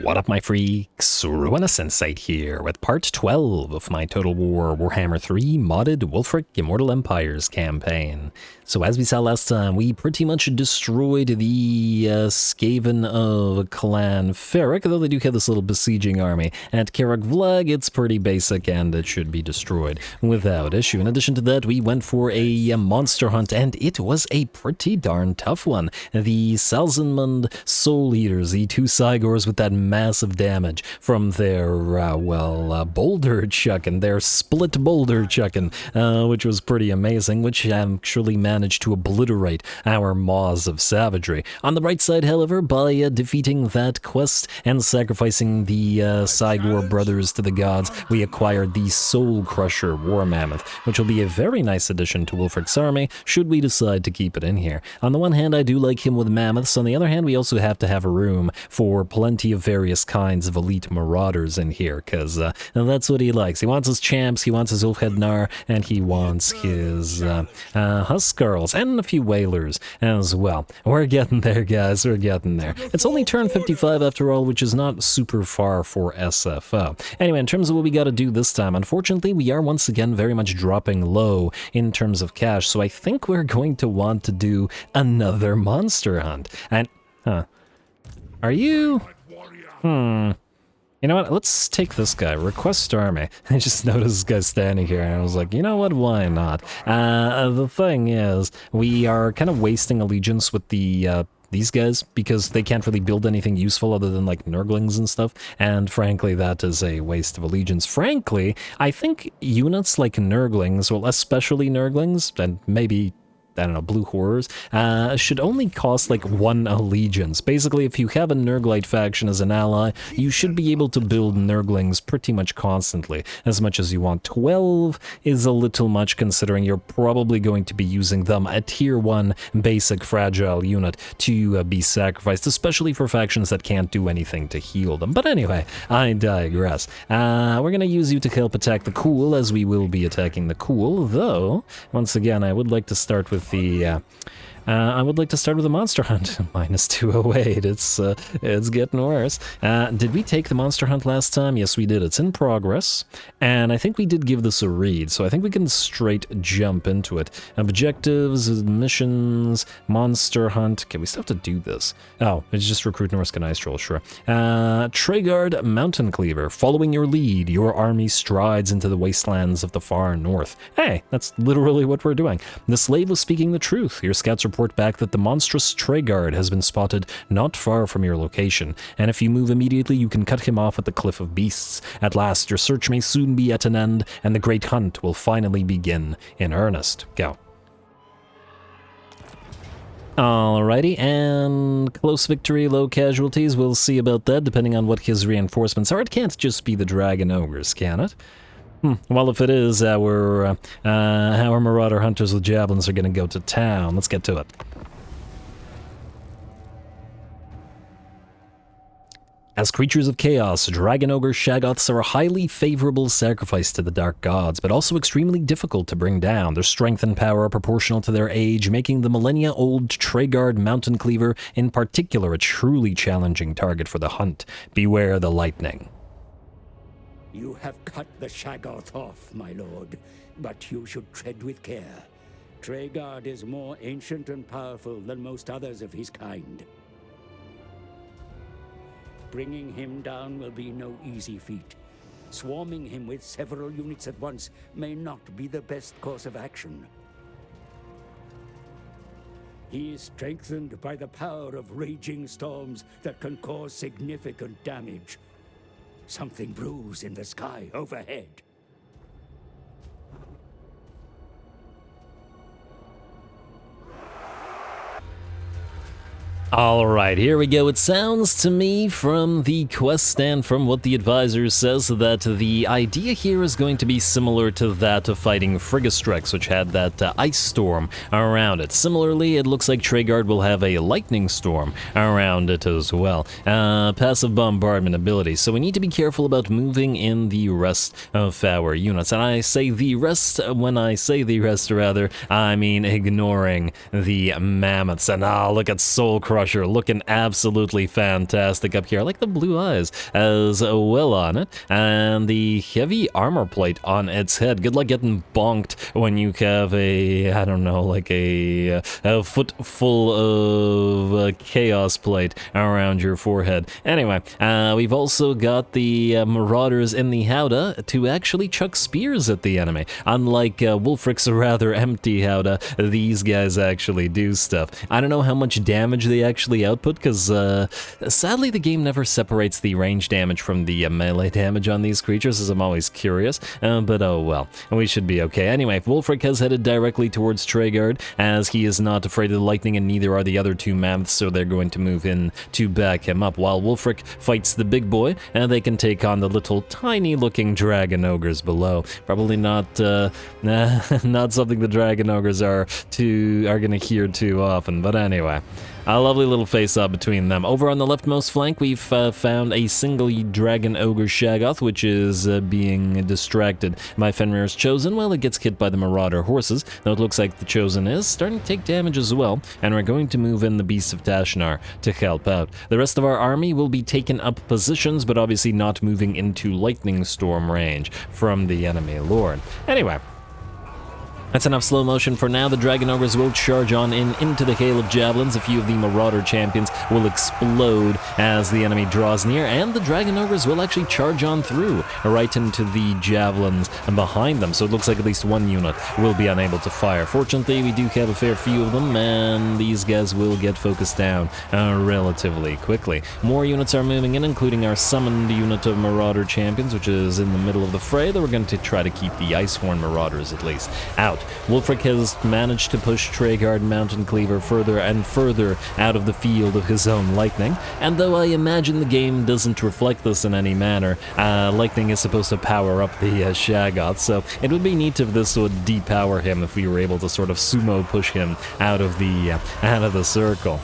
What up, my freaks? RuinusInsight here with part 12 of my Total War Warhammer 3 modded Wulfrik Immortal Empires campaign. So as we saw last time, we pretty much destroyed the Skaven of Clan Ferric, though they do have this little besieging army. At Karak Vlag, it's pretty basic and it should be destroyed without issue. In addition to that, we went for a monster hunt, and it was a pretty darn tough one. The Salzenmund Soul Eaters, the two Cygors with that massive damage from their, boulder chucking, their split boulder chucking, which was pretty amazing, which actually managed to obliterate our maws of savagery. On the right side, however, by defeating that quest and sacrificing the Cygor brothers to the gods, we acquired the Soul Crusher War Mammoth, which will be a very nice addition to Wulfrik's army, should we decide to keep it in here. On the one hand, I do like him with mammoths. On the other hand, we also have to have room for plenty of various kinds of elite marauders in here, because that's what he likes. He wants his champs, he wants his Ulfhednar, and he wants his Huskarls, and a few whalers as well. We're getting there, guys, we're getting there. It's only turn 55 after all, which is not super far for SFO. Anyway, in terms of what we got to do this time, unfortunately, we are once again very much dropping low in terms of cash, so I think we're going to want to do another monster hunt. And, are you... You know what, let's take this guy, Request Army. I just noticed this guy standing here, and I was like, you know what, why not? The thing is, we are kind of wasting allegiance with the, these guys, because they can't really build anything useful other than, like, Nurglings and stuff, and frankly, that is a waste of allegiance. Frankly, I think units like Nurglings, well, especially Nurglings, and maybe... I don't know, Blue Horrors, should only cost like 1 allegiance. Basically, if you have a Nurglite faction as an ally, you should be able to build Nurglings pretty much constantly, as much as you want. 12 is a little much, considering you're probably going to be using them, a tier 1 basic fragile unit, to be sacrificed, especially for factions that can't do anything to heal them. But anyway, I digress. We're going to use you to help attack the Cool, as we will be attacking the Cool, though, once again, I would like to start with the monster hunt. Minus 208. It's getting worse. Did we take the monster hunt last time? Yes, we did. It's in progress, and I think we did give this a read, so I think we can straight jump into it. Objectives, missions, monster hunt. Okay, we still have to do this. Oh, it's just recruit Norsca and Ice Troll, sure. TRAYGARD MOUNTAIN-CLEAVER. Following your lead, your army strides into the wastelands of the far north. Hey, that's literally what we're doing. The slave was speaking the truth. Your scouts report back that the monstrous TRAYGARD has been spotted not far from your location, and if you move immediately, you can cut him off at the Cliff of Beasts. At last, your search may soon be at an end, and the great hunt will finally begin in earnest. Go. Alrighty, and close victory, low casualties. We'll see about that, depending on what his reinforcements are. It can't just be the Dragon Ogres, can it? Well, if it is, our Marauder Hunters with Javelins are going to go to town. Let's get to it. As creatures of chaos, Dragon Ogre Shaggoths are a highly favorable sacrifice to the Dark Gods, but also extremely difficult to bring down. Their strength and power are proportional to their age, making the millennia-old TRAYGARD Mountain-Cleaver in particular a truly challenging target for the hunt. Beware the lightning. You have cut the Shaggoth off, my lord, but you should tread with care. TRAYGARD is more ancient and powerful than most others of his kind. Bringing him down will be no easy feat. Swarming him with several units at once may not be the best course of action. He is strengthened by the power of raging storms that can cause significant damage. Something brews in the sky overhead. Alright, here we go. It sounds to me from the quest and from what the advisor says that the idea here is going to be similar to that of fighting Frigastrex, which had that ice storm around it. Similarly, it looks like TRAYGARD will have a lightning storm around it as well. Passive bombardment ability, so we need to be careful about moving in the rest of our units. And I say the rest, when I say the rest rather, I mean ignoring the mammoths. And look at Soul Crusher Crusher looking absolutely fantastic up here. I like the blue eyes as well on it, and the heavy armor plate on its head. Good luck getting bonked when you have a, I don't know, like a foot full of chaos plate around your forehead. Anyway, we've also got the Marauders in the Howdah to actually chuck spears at the enemy. Unlike Wulfrik's rather empty Howdah, these guys actually do stuff. I don't know how much damage they actually output, because sadly the game never separates the range damage from the melee damage on these creatures, as I'm always curious, but oh well, we should be okay. Anyway, Wulfrik has headed directly towards TRAYGARD, as he is not afraid of the lightning, and neither are the other two mammoths, so they're going to move in to back him up. While Wulfrik fights the big boy, and they can take on the little tiny looking dragon ogres below. Probably not not something the dragon ogres are gonna hear too often, but anyway. A lovely little face-off between them. Over on the leftmost flank, we've found a single dragon ogre Shaggoth, which is being distracted by Fenrir's Chosen while it gets hit by the Marauder horses, though it looks like the Chosen is starting to take damage as well, and we're going to move in the Beasts of Tashnar to help out. The rest of our army will be taking up positions, but obviously not moving into lightning storm range from the enemy lord. Anyway, that's enough slow motion for now. The Dragon Ogres will charge on into the hail of javelins. A few of the Marauder champions will explode as the enemy draws near, and the Dragon Ogres will actually charge on through, right into the javelins behind them. So it looks like at least one unit will be unable to fire. Fortunately, we do have a fair few of them, and these guys will get focused down relatively quickly. More units are moving in, including our summoned unit of Marauder champions, which is in the middle of the fray, though we're going to try to keep the Icehorn Marauders at least out. Wulfrik has managed to push TRAYGARD MOUNTAIN-CLEAVER further and further out of the field of his own lightning, and though I imagine the game doesn't reflect this in any manner, lightning is supposed to power up the Shaggoth, so it would be neat if this would depower him, if we were able to sort of sumo push him out of the circle.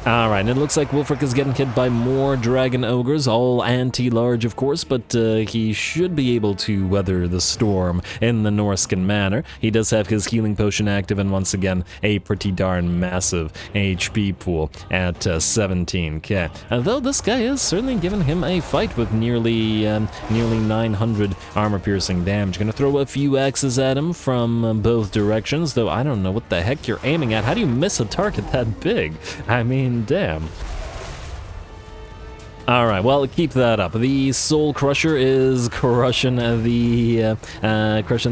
Alright, and it looks like Wulfrik is getting hit by more dragon ogres, all anti-large of course, but he should be able to weather the storm in the Norscan manner. He does have his healing potion active, and once again, a pretty darn massive HP pool at 17k. Though this guy is certainly giving him a fight with nearly 900 armor-piercing damage. Gonna throw a few axes at him from both directions, though I don't know what the heck you're aiming at. How do you miss a target that big? I mean, damn. Alright, well, keep that up. The Soul Crusher is crushing the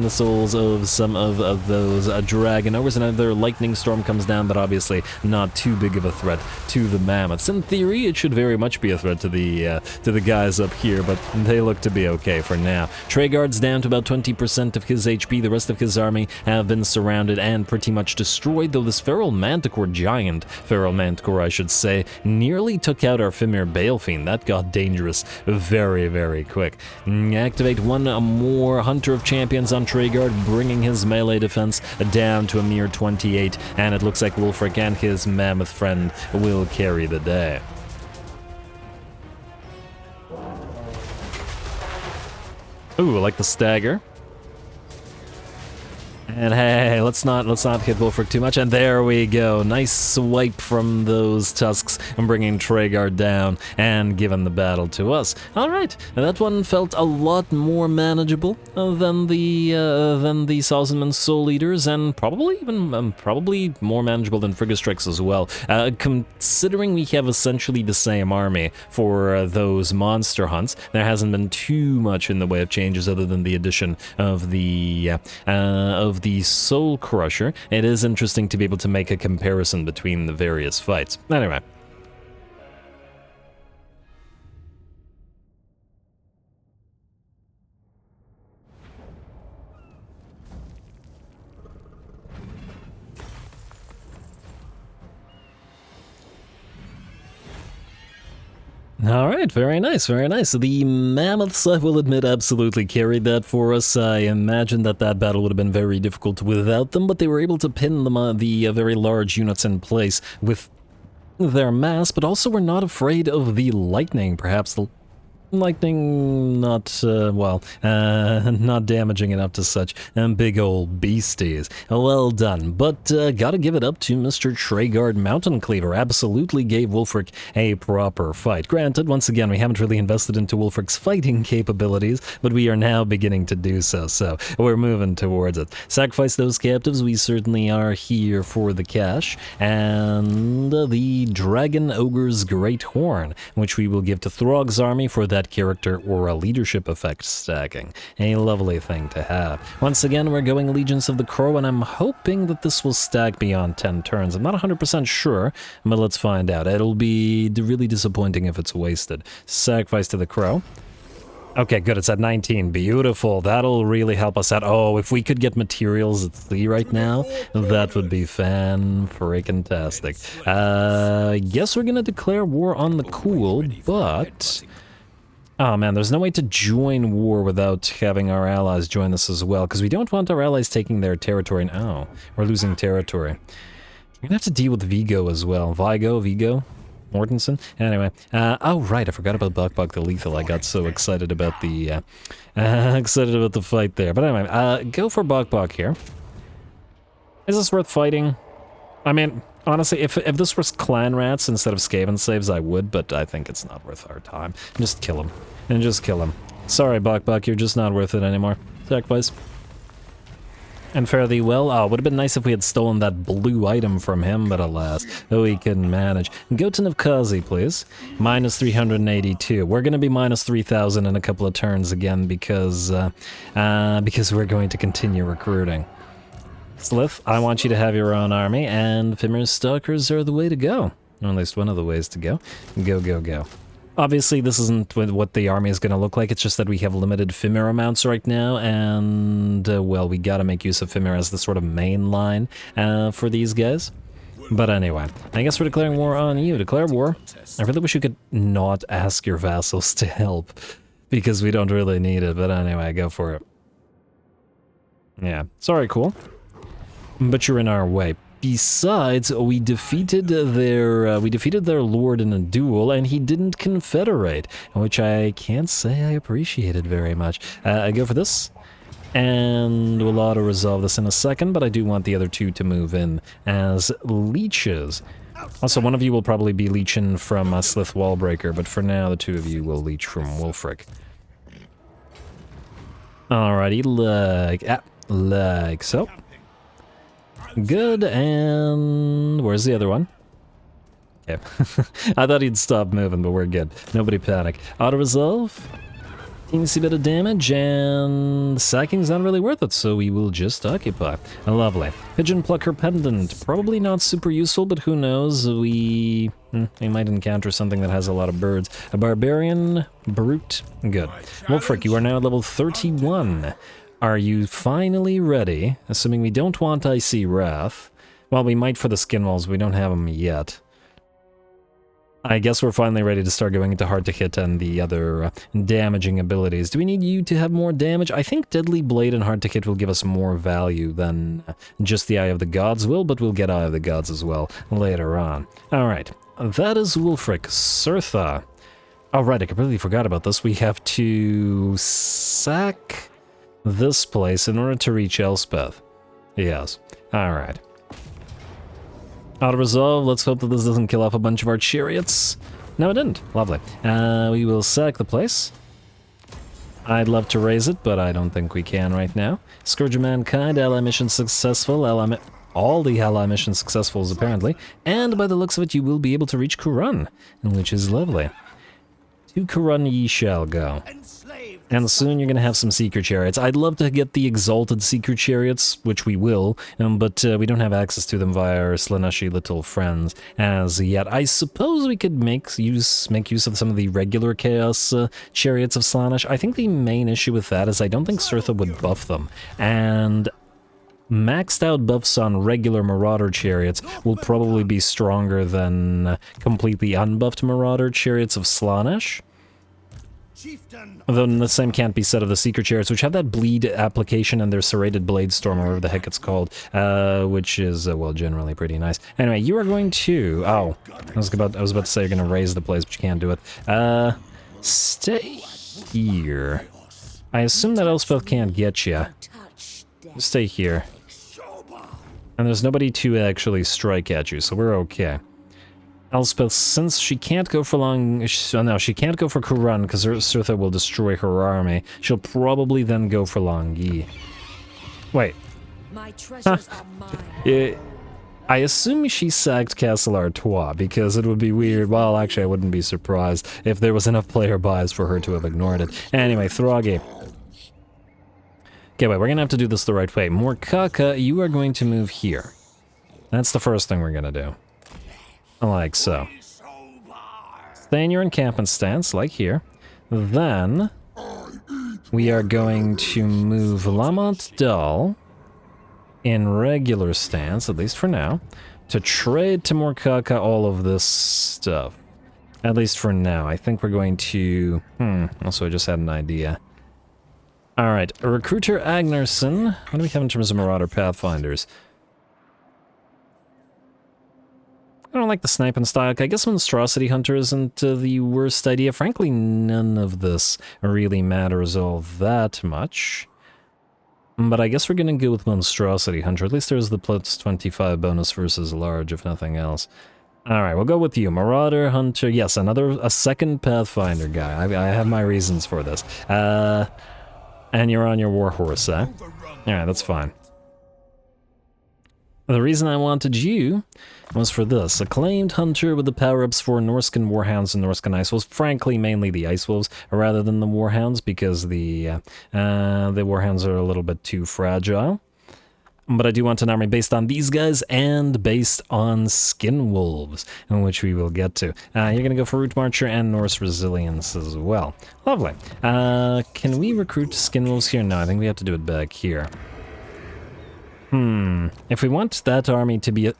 souls of some of those Dragon Ogres. Another Lightning Storm comes down, but obviously not too big of a threat to the Mammoths. In theory, it should very much be a threat to the guys up here, but they look to be okay for now. TRAYGARD's down to about 20% of his HP. The rest of his army have been surrounded and pretty much destroyed, though this Feral Manticore, giant Feral Manticore, I should say, nearly took out our Fimir Balefiend. That got dangerous very, very quick. Activate one more Hunter of Champions on TRAYGARD, bringing his melee defense down to a mere 28, and it looks like Wulfrik and his mammoth friend will carry the day. Ooh, I like the stagger. And hey, let's not hit Wulfrik too much, and there we go. Nice swipe from those tusks and bringing TRAYGARD down and giving the battle to us. All right, that one felt a lot more manageable than the Salzman Soul Eaters, and probably even probably more manageable than Frigastrix as well. Considering we have essentially the same army for those monster hunts, there hasn't been too much in the way of changes other than the addition of the Soul Crusher. It is interesting to be able to make a comparison between the various fights. Anyway. All right, very nice, very nice. The Mammoths, I will admit, absolutely carried that for us. I imagine that battle would have been very difficult without them, but they were able to pin them, the very large units in place with their mass, but also were not afraid of the lightning. Perhaps the Lightning not, not damaging enough to such big old beasties. Well done, but gotta give it up to Mr. TRAYGARD MOUNTAIN-CLEAVER. Absolutely gave Wulfrik a proper fight. Granted, once again, we haven't really invested into Wulfrik's fighting capabilities, but we are now beginning to do so, so we're moving towards it. Sacrifice those captives, we certainly are here for the cash, and the Dragon Ogre's Great Horn, which we will give to Throg's army for that character or a leadership effect stacking. A lovely thing to have. Once again, we're going Allegiance of the Crow, and I'm hoping that this will stack beyond 10 turns. I'm not 100% sure, but let's find out. It'll be really disappointing if it's wasted. Sacrifice to the Crow. Okay, good, it's at 19. Beautiful. That'll really help us out. Oh, if we could get materials at 3 right now, that would be fan-freaking-tastic. I guess we're gonna declare war on the Cool, but... oh man, there's no way to join war without having our allies join us as well, because we don't want our allies taking their territory. Oh, we're losing territory. We're gonna have to deal with Vigo as well. Vigo? Mortensen? Anyway, oh right, I forgot about Buck the Lethal. I got so excited about the, fight there. But anyway, go for Buck here. Is this worth fighting? I mean, honestly, if this was Clan Rats instead of Skaven Saves, I would, but I think it's not worth our time. Just kill him. And just kill him. Sorry, Buck, you're just not worth it anymore. Sacrifice. And fare thee well. Oh, would have been nice if we had stolen that blue item from him, but alas, we couldn't manage. Goten of Kazi, please. Minus 382. We're going to be minus 3,000 in a couple of turns again because we're going to continue recruiting. Slith, I want you to have your own army, and Fimmer's Stalkers are the way to go. Or at least one of the ways to go. Go. Obviously, this isn't what the army is going to look like, it's just that we have limited Fimir amounts right now, and, well, we gotta make use of Fimir as the sort of main line for these guys. But anyway, I guess we're declaring war on you. Declare war. I really wish you could not ask your vassals to help, because we don't really need it, but anyway, go for it. Yeah, sorry, cool. But you're in our way. Besides, we defeated their lord in a duel, and he didn't confederate, which I can't say I appreciated very much. I go for this, and we'll auto-resolve this in a second, but I do want the other two to move in as leeches. Also, one of you will probably be leeching from Slith Wallbreaker, but for now, the two of you will leech from Wulfrik. Alrighty, like so. Good, and where's the other one? Okay. I thought he'd stop moving, but we're good. Nobody panic. Auto-resolve. Teensy bit of damage, and sacking's not really worth it, so we will just occupy. Lovely. Pigeon Plucker Pendant. Probably not super useful, but who knows? We might encounter something that has a lot of birds. A Barbarian Brute. Good. Wulfrik, you are now at level 31. Are you finally ready? Assuming we don't want Icy Wrath. Well, we might for the Skinwalls, we don't have them yet. I guess we're finally ready to start going into hard to hit and the other damaging abilities. Do we need you to have more damage? I think Deadly Blade and hard to hit will give us more value than just the Eye of the Gods will, but we'll get Eye of the Gods as well later on. Alright, that is Wulfrik. Surtha. Oh right, I completely forgot about this. We have to sack this place in order to reach Elspeth. Yes. Alright. Auto-resolve, let's hope that this doesn't kill off a bunch of our chariots. No, it didn't. Lovely. We will sack the place. I'd love to raise it, but I don't think we can right now. Scourge of Mankind, ally mission successful. All the ally missions successful, apparently. And by the looks of it, you will be able to reach Kurun, which is lovely. To Kurun ye shall go. And soon you're going to have some Seeker Chariots. I'd love to get the Exalted Seeker Chariots, which we will, but we don't have access to them via our Slaaneshi little friends as yet. I suppose we could make use of some of the regular Chaos Chariots of Slaanesh. I think the main issue with that is I don't think Surtha would buff them, and maxed out buffs on regular Marauder Chariots will probably be stronger than completely unbuffed Marauder Chariots of Slaanesh. Though the same can't be said of the Seeker Chariots, which have that bleed application and their serrated blade storm, or whatever the heck it's called, which is, well, generally pretty nice. Anyway, you are going to... Oh, I was about to say you're going to raise the place, but you can't do it. Stay here. I assume that Elspeth can't get you. Stay here. And there's nobody to actually strike at you, so we're okay. Elspeth, since she can't go for long... no, she can't go for Kuran, because Surtha will destroy her army. She'll probably then go for Langui. Wait. My treasures are mine. I assume she sacked Castle Artois, because it would be weird. Well, actually, I wouldn't be surprised if there was enough player bias for her to have ignored it. Anyway, Throggy. Okay, wait, we're gonna have to do this the right way. Morkaka, you are going to move here. That's the first thing we're gonna do. Like so. Stay in your encampment stance, like here. Then, we are going to move Lamont Dal in regular stance, at least for now, to trade to Morkaka all of this stuff. At least for now. I think we're going to... also I just had an idea. Alright, Recruiter Agnerson. What do we have in terms of Marauder Pathfinders? I don't like the sniping style. I guess Monstrosity Hunter isn't the worst idea. Frankly, none of this really matters all that much. But I guess we're gonna go with Monstrosity Hunter. At least there's the plus 25 bonus versus large, if nothing else. Alright, we'll go with you. Marauder Hunter. Yes, a second Pathfinder guy. I have my reasons for this. And you're on your warhorse, eh? Alright, that's fine. The reason I wanted you was for this. Acclaimed Hunter with the power-ups for Norscan Warhounds and Norscan Ice Wolves. Frankly, mainly the Ice Wolves rather than the Warhounds, because the Warhounds are a little bit too fragile. But I do want an army based on these guys and based on Skin Wolves, which we will get to. You're going to go for Root Marcher and Norse Resilience as well. Lovely. Can we recruit Skin Wolves here? No, I think we have to do it back here. If we want that army to be a...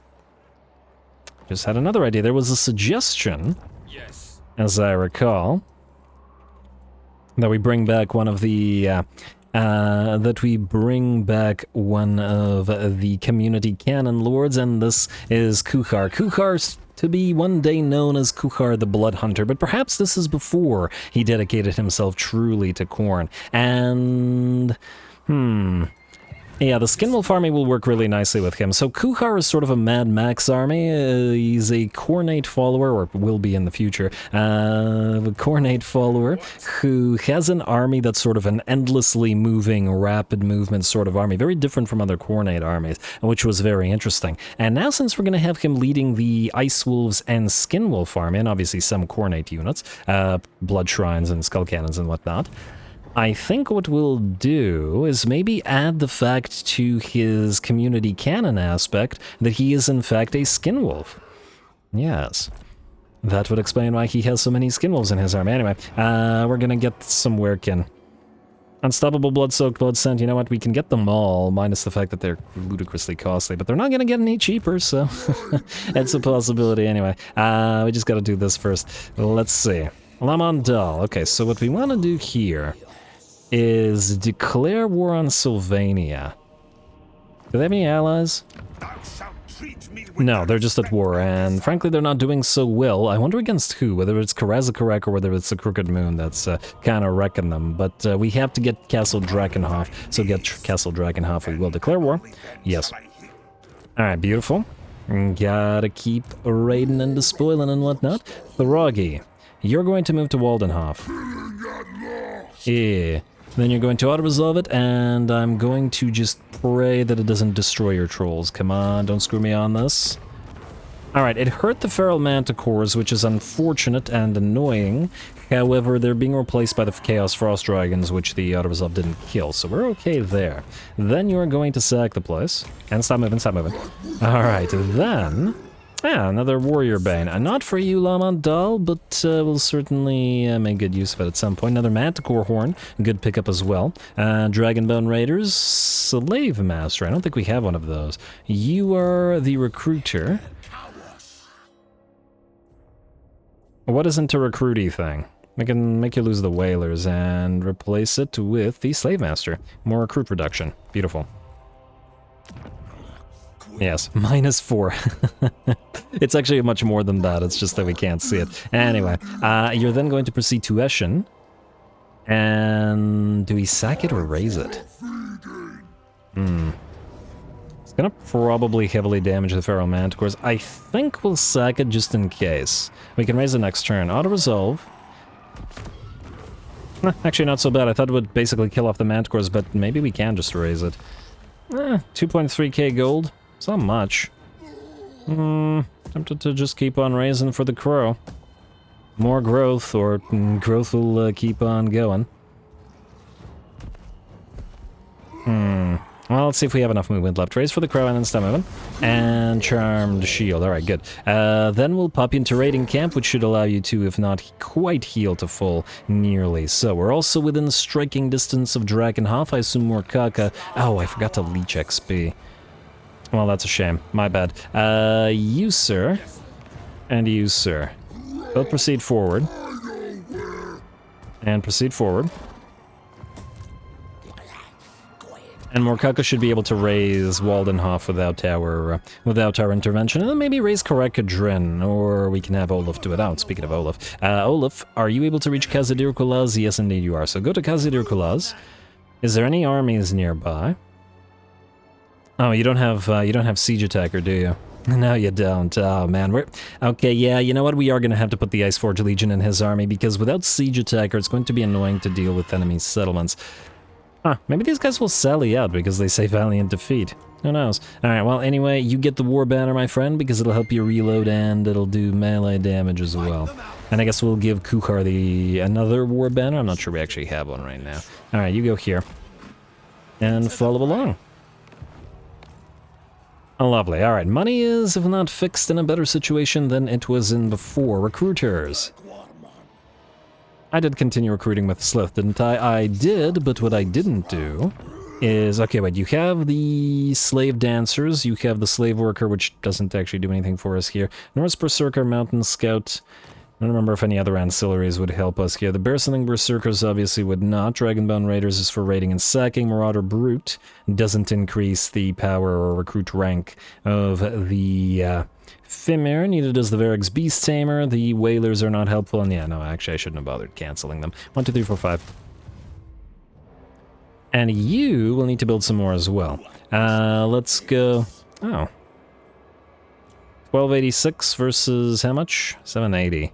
Just had another idea. There was a suggestion, yes, as I recall, that we bring back one of the... that we bring back one of the community canon lords, and this is Kuchar. Kuchar's to be one day known as Kuchar the Blood Hunter, but perhaps this is before he dedicated himself truly to Khorne. And... yeah, the Skinwolf army will work really nicely with him. So Kuchar is sort of a Mad Max army. He's a Khornate follower, or will be in the future, a Khornate follower who has an army that's sort of an endlessly moving, rapid movement sort of army. Very different from other Khornate armies, which was very interesting. And now since we're going to have him leading the Ice Wolves and Skinwolf army, and obviously some Khornate units, Blood Shrines and Skull Cannons and whatnot, I think what we'll do is maybe add the fact to his community canon aspect that he is in fact a Skinwolf. Yes. That would explain why he has so many Skinwolves in his army. Anyway, we're gonna get some work in. Unstoppable Blood-Soaked Blood Scent, you know what, we can get them all, minus the fact that they're ludicrously costly, but they're not gonna get any cheaper, so it's a possibility anyway. We just gotta do this first. Let's see. Lamondal. Okay, so what we want to do here is declare war on Sylvania. Do they have any allies? No, they're just at war, and frankly they're not doing so well. I wonder against who, whether it's Karazakarek or whether it's the Crooked Moon that's kind of wrecking them. But we have to get Castle Drakenhof, so get Castle Drakenhof. We will declare war. Yes. Alright, beautiful. Gotta keep raiding and despoiling and whatnot. Throggy, you're going to move to Waldenhof. Yeah. Then you're going to auto-resolve it, and I'm going to just pray that it doesn't destroy your trolls. Come on, don't screw me on this. Alright, it hurt the Feral Manticores, which is unfortunate and annoying. However, they're being replaced by the Chaos Frost Dragons, which the auto-resolve didn't kill, so we're okay there. Then you're going to sack the place. And stop moving, stop moving. Alright, then... yeah, another Warrior Bane. Not for you, Lamondal, but we'll certainly make good use of it at some point. Another Manticore Horn, good pickup as well. Dragonbone Raiders, Slave Master. I don't think we have one of those. You are the Recruiter. What isn't a recruity thing? I can make you lose the Whalers and replace it with the Slave Master. More recruit reduction. Beautiful. Yes, -4. It's actually much more than that, it's just that we can't see it. Anyway, you're then going to proceed to Eschen. And do we sack it or raise it? It's gonna probably heavily damage the Feral Manticores. I think we'll sack it just in case. We can raise it next turn. Auto-resolve. Actually, not so bad. I thought it would basically kill off the Manticores, but maybe we can just raise it. 2.3k gold. It's not much. Tempted to just keep on raising for the crow. More growth, or growth will keep on going. Well, let's see if we have enough movement left. Raise for the crow and then stop moving. And Charmed Shield. Alright, good. Then we'll pop you into Raiding Camp, which should allow you to, if not quite heal to full, nearly. So, we're also within striking distance of Drakenhof. I assume more Kaka. Oh, I forgot to leech XP. Well, that's a shame. My bad. You, sir. And you, sir. Both proceed forward. And proceed forward. And Morkaka should be able to raise Waldenhof without our intervention. And then maybe raise Karakadrin, or we can have Olaf do it out. Speaking of Olaf. Olaf, are you able to reach Kazadir Kulaz? Yes, indeed you are. So go to Kazadir Kulaz. Is there any armies nearby? Oh, you don't have Siege Attacker, do you? No, you don't. Oh, man. Okay, yeah, you know what? We are going to have to put the Iceforge Legion in his army, because without Siege Attacker, it's going to be annoying to deal with enemy settlements. Huh, maybe these guys will sally out because they say valiant defeat. Who knows? Alright, well, anyway, you get the War Banner, my friend, because it'll help you reload and it'll do melee damage as well. And I guess we'll give Kukhar another War Banner. I'm not sure we actually have one right now. Alright, you go here. And follow along. Oh, lovely. Alright, money is, if not fixed, in a better situation than it was in before. Recruiters. I did continue recruiting with Slith, didn't I? I did, but what I didn't do is... Okay, wait, you have the Slave Dancers, you have the Slave Worker, which doesn't actually do anything for us here. Norse Berserker, Mountain Scout... I don't remember if any other ancillaries would help us here. The Bearsling Berserkers obviously would not. Dragonbone Raiders is for raiding and sacking. Marauder Brute doesn't increase the power or recruit rank of the Fimir, neither does the Varrig's Beast Tamer. The Whalers are not helpful, and yeah, no, actually I shouldn't have bothered cancelling them. 1, 2, 3, 4, 5. And you will need to build some more as well. Let's go... Oh. 1286 versus how much? 780.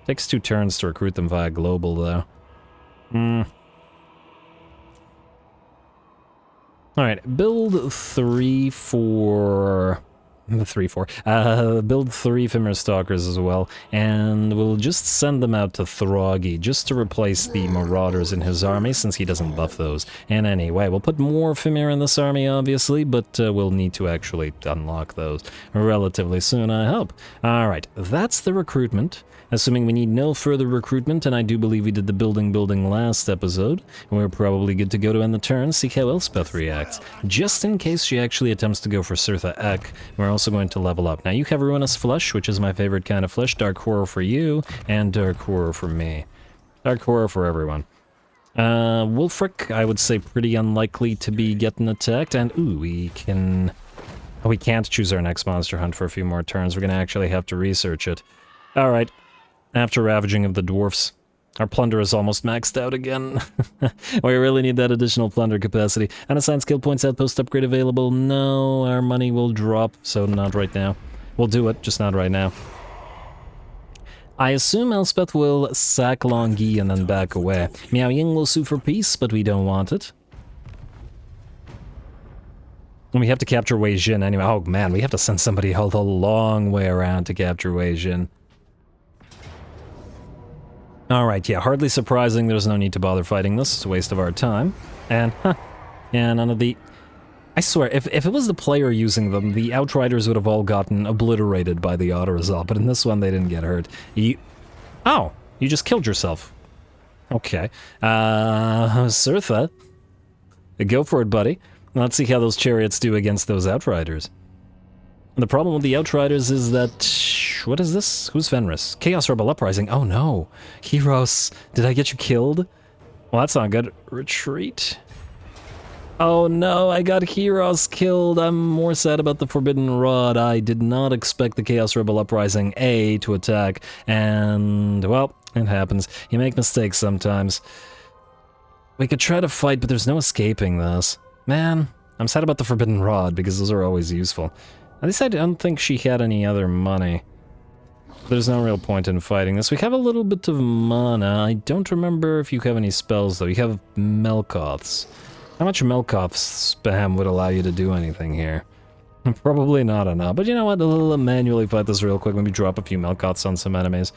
Takes 2 turns to recruit them via global, though. Alright, build 3 for... build 3 Fimir Stalkers as well, and we'll just send them out to Throggy, just to replace the Marauders in his army, since he doesn't buff those. And anyway, we'll put more Fimir in this army, obviously, but we'll need to actually unlock those relatively soon, I hope. Alright, that's the recruitment. Assuming we need no further recruitment, and I do believe we did the building last episode, we're probably good to go to end the turn, see how Elspeth reacts. Just in case she actually attempts to go for Sirtha Ek, we're also going to level up. Now you have Ruinous Flesh, which is my favorite kind of flesh, Dark Horror for you, and Dark Horror for me. Dark Horror for everyone. Wulfrik, I would say pretty unlikely to be getting attacked, and ooh, we can... Oh, we can't choose our next monster hunt for a few more turns, we're gonna actually have to research it. Alright. After Ravaging of the Dwarfs. Our plunder is almost maxed out again. We really need that additional plunder capacity. Unassigned skill points outpost upgrade available. No, our money will drop, so not right now. We'll do it, just not right now. I assume Elspeth will sack Longyi and then back away. Miao Ying will sue for peace, but we don't want it. And we have to capture Wei Jin anyway. Oh man, we have to send somebody a long way around to capture Wei Jin. Alright, yeah, hardly surprising there's no need to bother fighting this. It's a waste of our time. And, yeah, none of the... I swear, if it was the player using them, the Outriders would have all gotten obliterated by the auto-resolve, but in this one they didn't get hurt. Oh, you just killed yourself. Okay. Sirtha. Go for it, buddy. Let's see how those chariots do against those Outriders. The problem with the Outriders is that... What is this? Who's Fenris? Chaos Rebel Uprising. Oh no. Heroes. Did I get you killed? Well, that's not good. Retreat. Oh no, I got heroes killed. I'm more sad about the Forbidden Rod. I did not expect the Chaos Rebel Uprising A to attack, and, well, it happens. You make mistakes sometimes. We could try to fight, but there's no escaping this. Man, I'm sad about the Forbidden Rod, because those are always useful. At least I don't think she had any other money. There's no real point in fighting this. We have a little bit of mana. I don't remember if you have any spells, though. You have Melkoths. How much Melkoth spam would allow you to do anything here? Probably not enough. But you know what? I'll manually fight this real quick. Maybe drop a few Melkoths on some enemies.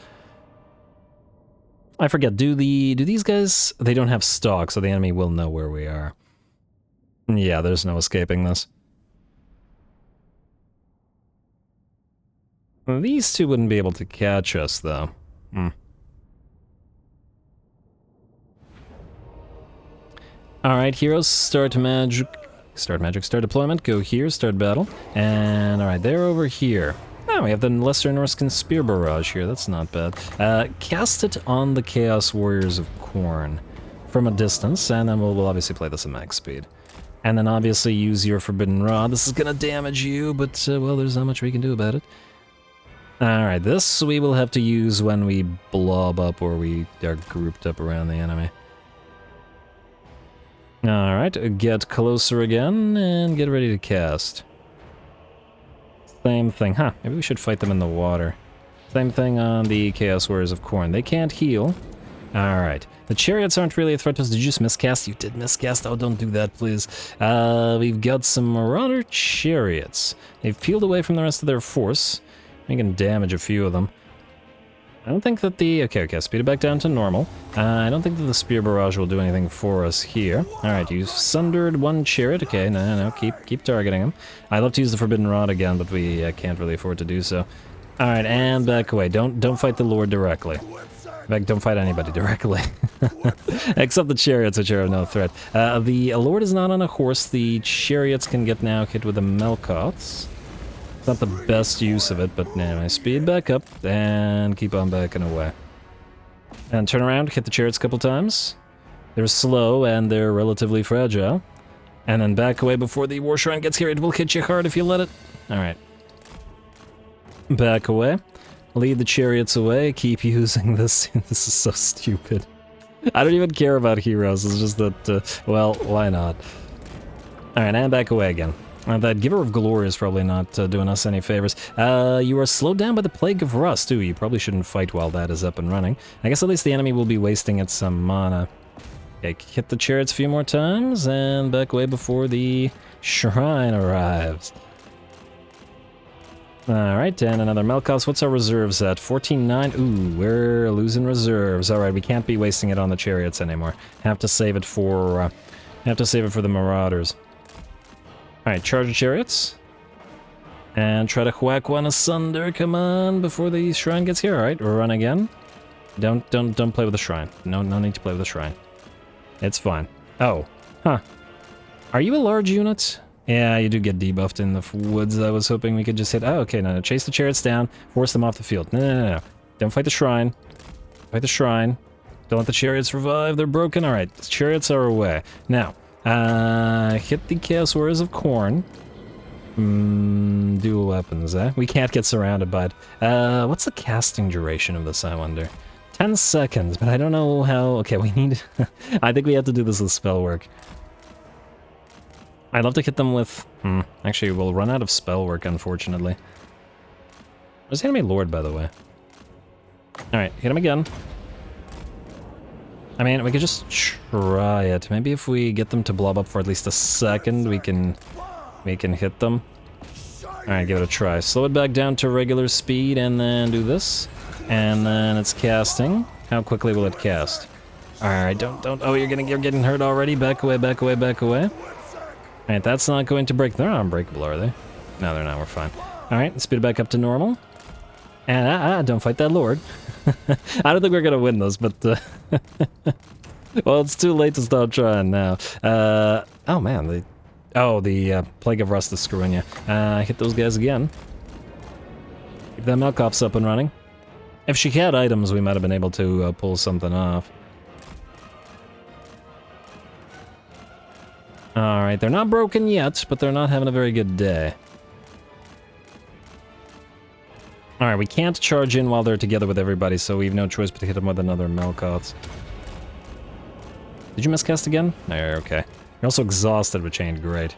I forget, do these guys... They don't have stock, so the enemy will know where we are. Yeah, there's no escaping this. Well, these two wouldn't be able to catch us, though. Alright, heroes, start deployment, go here, start battle. And, alright, they're over here. Oh, we have the Lesser Norscan Spear Barrage here, that's not bad. Cast it on the Chaos Warriors of Khorne from a distance, and then we'll obviously play this at max speed. And then obviously use your Forbidden Rod. This is gonna damage you, but, well, there's not much we can do about it. Alright, this we will have to use when we blob up or we are grouped up around the enemy. Alright, get closer again and get ready to cast. Same thing. Huh, maybe we should fight them in the water. Same thing on the Chaos Warriors of Khorne. They can't heal. Alright. The chariots aren't really a threat to us. Did you just miscast? You did miscast. Oh, don't do that, please. We've got some Marauder chariots. They've peeled away from the rest of their force. We can damage a few of them. I don't think that the... Okay, speed it back down to normal. I don't think that the Spear Barrage will do anything for us here. Alright, you sundered one chariot. Okay, no, keep targeting him. I'd love to use the Forbidden Rod again, but we can't really afford to do so. Alright, and back away. Don't fight the Lord directly. In fact, don't fight anybody directly. Except the chariots, which are no threat. The Lord is not on a horse. The chariots can get now hit with the Melkoths. Not the best use of it, but anyway, speed back up and keep on backing away. And turn around, hit the chariots a couple times. They're slow and they're relatively fragile. And then back away before the War Shrine gets here. It will hit you hard if you let it. Alright. Back away. Lead the chariots away. Keep using this. This is so stupid. I don't even care about heroes. It's just that, well, why not? Alright, and back away again. That Giver of Glory is probably not doing us any favors. You are slowed down by the Plague of Rust, too. You probably shouldn't fight while that is up and running. I guess at least the enemy will be wasting its some mana. Okay, hit the chariots a few more times, and back away before the shrine arrives. Alright, and another Melkoth. What's our reserves at? 14.9. Ooh, we're losing reserves. Alright, we can't be wasting it on the chariots anymore. Have to save it for the Marauders. Alright, charge the chariots. And try to whack one asunder, come on, before the shrine gets here. Alright, run again. Don't play with the shrine. No need to play with the shrine. It's fine. Oh, huh. Are you a large unit? Yeah, you do get debuffed in the woods. I was hoping we could just hit... Oh, okay, no. Chase the chariots down, force them off the field. No. Don't fight the shrine. Fight the shrine. Don't let the chariots revive, they're broken. Alright, the chariots are away. Now, hit the Chaos Warriors of Khorne. Dual weapons, eh? We can't get surrounded by it. What's the casting duration of this, I wonder? 10 seconds, but I don't know how... Okay, we need... I think we have to do this with spell work. I'd love to hit them with... Actually, we'll run out of spell work, unfortunately. Where's the enemy lord, by the way? Alright, hit him again. I mean, we could just try it. Maybe if we get them to blob up for at least a second, we can hit them. Alright, give it a try. Slow it back down to regular speed and then do this. And then it's casting. How quickly will it cast? Alright, don't. Oh, you're getting hurt already. Back away. Alright, that's not going to break. They're not unbreakable, are they? No, they're not. We're fine. Alright, speed it back up to normal. And don't fight that lord. I don't think we're gonna win this, but well, it's too late to stop trying now. Oh man, the Plague of Rust is screwing you. Hit those guys again. Keep that Melkoths up and running. If she had items, we might have been able to pull something off. Alright, they're not broken yet, but they're not having a very good day. Alright, we can't charge in while they're together with everybody, so we have no choice but to hit them with another Melkoths. Did you miscast again? No, you're okay. You're also exhausted with chained. Great.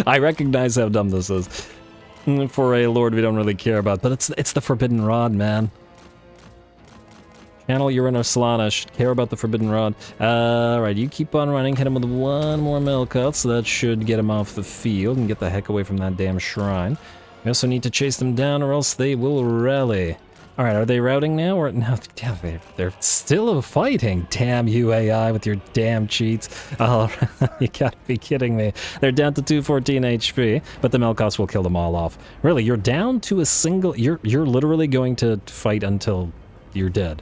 I recognize how dumb this is. For a lord we don't really care about, but it's the Forbidden Rod, man. Channel Uranus Solana should care about the Forbidden Rod. Right, you keep on running, hit him with one more Melkoth, so that should get him off the field and get the heck away from that damn shrine. We also need to chase them down or else they will rally. Alright, are they routing now? Or no, they're still fighting. Damn you, AI, with your damn cheats. Oh, you gotta be kidding me. They're down to 214 HP, but the Melkoths will kill them all off. Really, you're down to a single... You're literally going to fight until you're dead.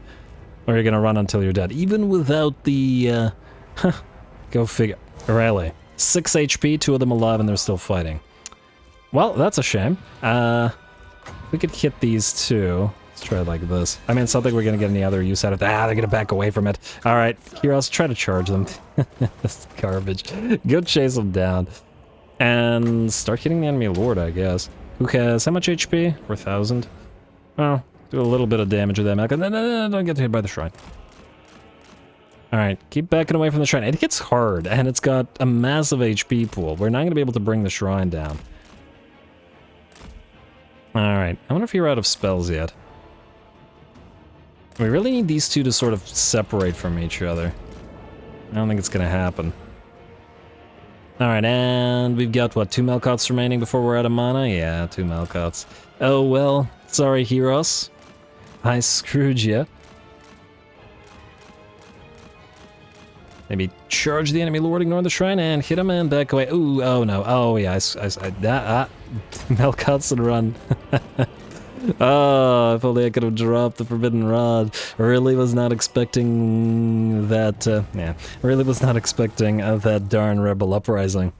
Or you're gonna run until you're dead. Even without the... Go figure. Really. 6 HP, 2 of them alive, and they're still fighting. Well, that's a shame. We could hit these two. Let's try it like this. I mean, it's not like we're gonna get any other use out of that. They're gonna back away from it. Alright, Heroes, try to charge them. This is garbage. Go chase them down. And start hitting the enemy lord, I guess. Who has how much HP? 4,000. Oh, do a little bit of damage with that Malcolm. No, don't get hit by the shrine. Alright, keep backing away from the shrine. It hits hard, and it's got a massive HP pool. We're not gonna be able to bring the shrine down. Alright, I wonder if you're out of spells yet. We really need these two to sort of separate from each other. I don't think it's gonna happen. Alright, and we've got, what, 2 Melkoths remaining before we're out of mana? Yeah, 2 Melkoths. Oh well, sorry Heroes. I screwed ya. Maybe charge the enemy lord, ignore the shrine, and hit him and back away. Ooh, oh no, oh yeah, Melkoths and run. Oh, if only I could have dropped the Forbidden Rod. Really was not expecting that, really was not expecting that darn Rebel Uprising.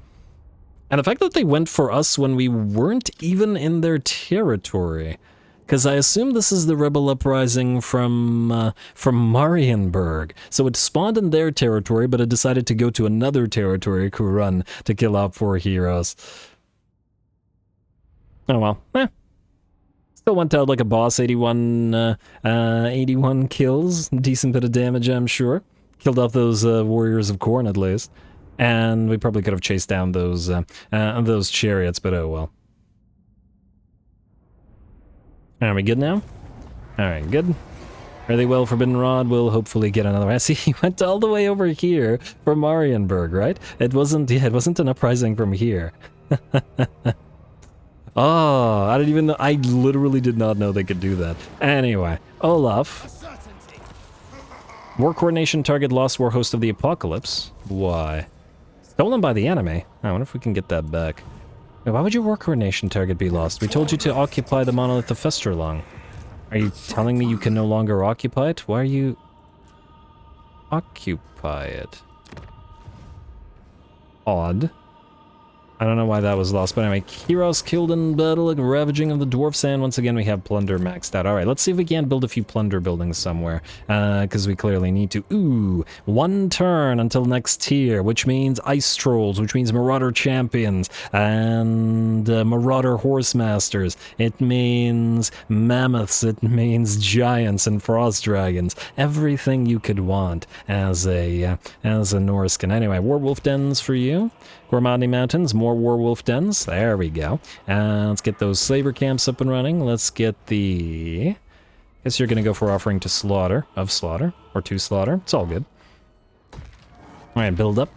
And the fact that they went for us when we weren't even in their territory. Because I assume this is the Rebel Uprising from Marienburg. So it spawned in their territory, but it decided to go to another territory, Kurun, to kill off 4 heroes. Oh well, Still went out like a boss, 81 kills, decent bit of damage, I'm sure. Killed off those warriors of Khorne at least. And we probably could have chased down those chariots, but oh well. Are we good now? Alright, good. Really well, Forbidden Rod will hopefully get another... I see he went all the way over here from Marienburg, right? It wasn't an uprising from here. Oh, I didn't even know. I literally did not know they could do that. Anyway, Olaf. War coordination target lost war host of the apocalypse. Why? Stolen by the enemy? I wonder if we can get that back. Why would your war coordination target be lost? We told you to occupy the monolith of Festerlong. Are you telling me you can no longer occupy it? Why are you... occupy it? Odd. I don't know why that was lost, but anyway, heroes killed in battle, like ravaging of the dwarf sand. Once again, we have plunder maxed out. Alright, let's see if we can't build a few plunder buildings somewhere, because we clearly need to. Ooh, 1 turn until next tier, which means ice trolls, which means marauder champions, and marauder horse masters. It means mammoths, it means giants and frost dragons. Everything you could want as a Norscan. Anyway, werewolf dens for you. Gormani Mountains, more werewolf dens. There we go. Let's get those slaver camps up and running. Let's get the... Guess you're gonna go for offering to slaughter, or to slaughter. It's all good. Alright, build up.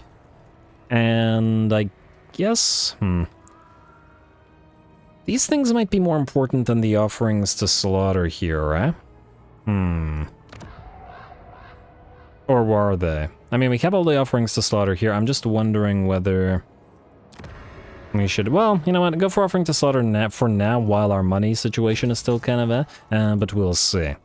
And I guess... These things might be more important than the offerings to slaughter here, eh? Or were they? I mean, we have all the offerings to slaughter here. I'm just wondering whether we should... Well, you know what? Go for offering to slaughter for now while our money situation is still kind of but we'll see.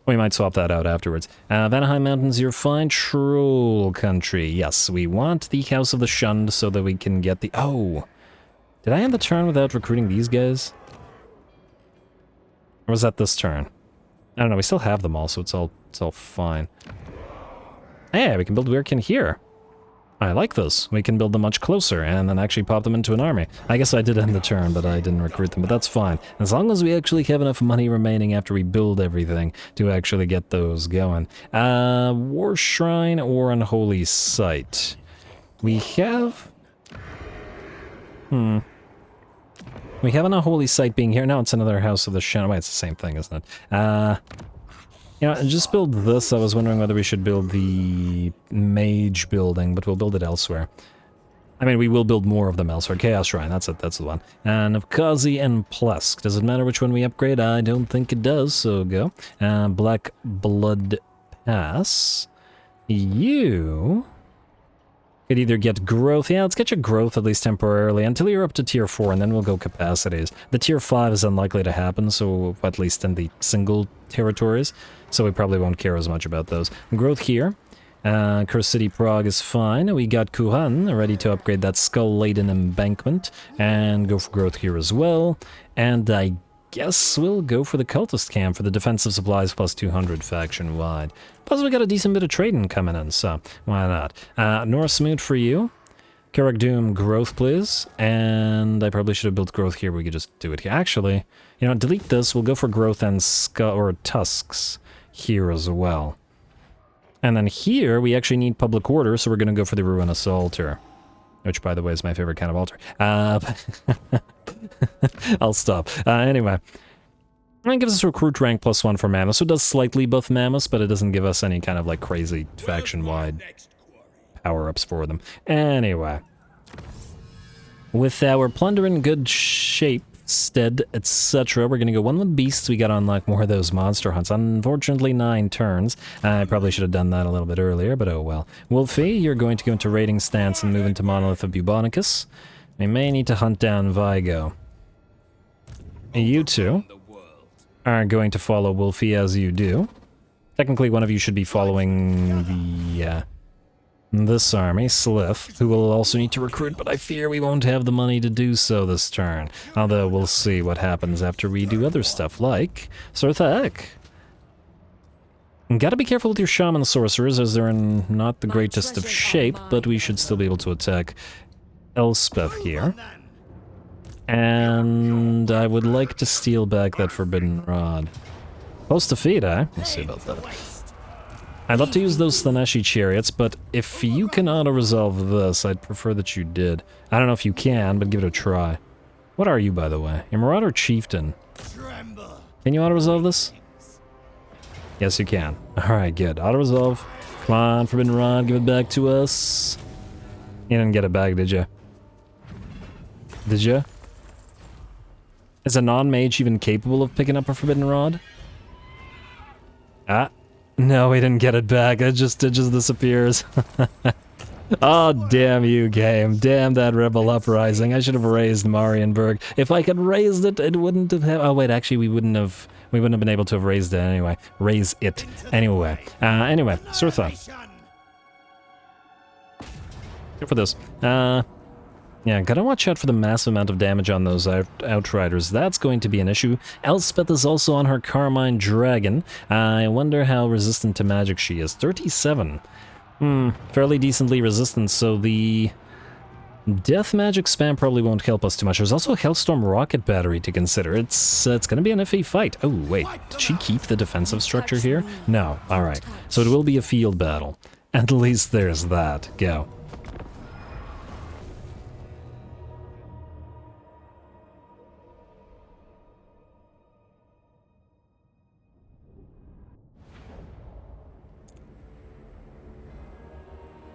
We might swap that out afterwards. Vanaheim Mountains, you're fine. Troll Country. Yes, we want the House of the Shunned so that we can get the... Oh! Did I end the turn without recruiting these guys? Or was that this turn? I don't know, we still have them all, so it's all It's all fine. Hey, we can build Weirkin here. I like this. We can build them much closer and then actually pop them into an army. I guess I did end the turn, but I didn't recruit them, but that's fine. As long as we actually have enough money remaining after we build everything to actually get those going. War Shrine or Unholy Site? We have... We have an Unholy Site being here. No, it's another House of the Shadow. Wait, it's the same thing, isn't it? You know, just build this. I was wondering whether we should build the Mage building, but we'll build it elsewhere. I mean, we will build more of them elsewhere. Chaos Shrine, that's it, that's the one. And Abkhazi and Plesk. Does it matter which one we upgrade? I don't think it does, so go. Black Blood Pass. You... could either get growth. Yeah, let's get your growth at least temporarily until you're up to tier 4, and then we'll go capacities. The tier 5 is unlikely to happen, so at least in the single territories, so we probably won't care as much about those. Growth here. Curse City Prague is fine. We got Kuhan ready to upgrade that skull-laden embankment, and go for growth here as well. And I guess we'll go for the cultist camp for the defensive supplies plus 200 faction-wide. Plus we got a decent bit of trading coming in, so why not? Norse Mood for you. Carrick Doom growth, please. And I probably should have built growth here. We could just do it here. Actually, you know, delete this. We'll go for growth and skull or tusks here as well. And then here we actually need public order, so we're going to go for the Ruinous altar. Which, by the way, is my favorite kind of altar. I'll stop. Anyway. It gives us recruit rank +1 for Mammoth, so it does slightly buff Mammoth, but it doesn't give us any kind of, like, crazy faction-wide power-ups for them. Anyway. With our plunder in good shape, stead, etc., we're gonna go one with beasts. We gotta unlock more of those monster hunts. Unfortunately, 9 turns. I probably should have done that a little bit earlier, but oh well. Wolfie, you're going to go into raiding stance and move into Monolith of Bubonicus. We may need to hunt down Vigo. You two are going to follow Wolfie as you do. Technically, one of you should be following the, this army, Slith, who will also need to recruit, but I fear we won't have the money to do so this turn. Although, we'll see what happens after we do other stuff, like Surthak. Gotta be careful with your Shaman Sorcerers, as they're in not the greatest of shape, but we should still be able to attack Elspeth here. And I would like to steal back that Forbidden Rod. Close to feet, eh? We'll see about that. I'd love to use those Thaneshi chariots, but if you can auto-resolve this, I'd prefer that you did. I don't know if you can, but give it a try. What are you, by the way? You're Marauder Chieftain. Can you auto-resolve this? Yes, you can. Alright, good. Auto-resolve. Come on, Forbidden Rod, give it back to us. You didn't get it back, did you? Did you? Is a non-mage even capable of picking up a Forbidden Rod? Ah. No, we didn't get it back. It just disappears. Oh, damn you, game. Damn that Rebel Uprising. I should have raised Marienburg. If I could raise it, it wouldn't have... Oh, wait, actually, we wouldn't have been able to have raised it anyway. Raise it. Anyway. Anyway, Surtha. Go for this. Yeah, gotta watch out for the massive amount of damage on those Outriders. That's going to be an issue. Elspeth is also on her Carmine Dragon. I wonder how resistant to magic she is. 37. Fairly decently resistant, so the death magic spam probably won't help us too much. There's also a Hellstorm Rocket Battery to consider. It's gonna be an iffy fight. Oh, wait. Did she keep the defensive structure here? No. Alright. So it will be a field battle. At least there's that. Go.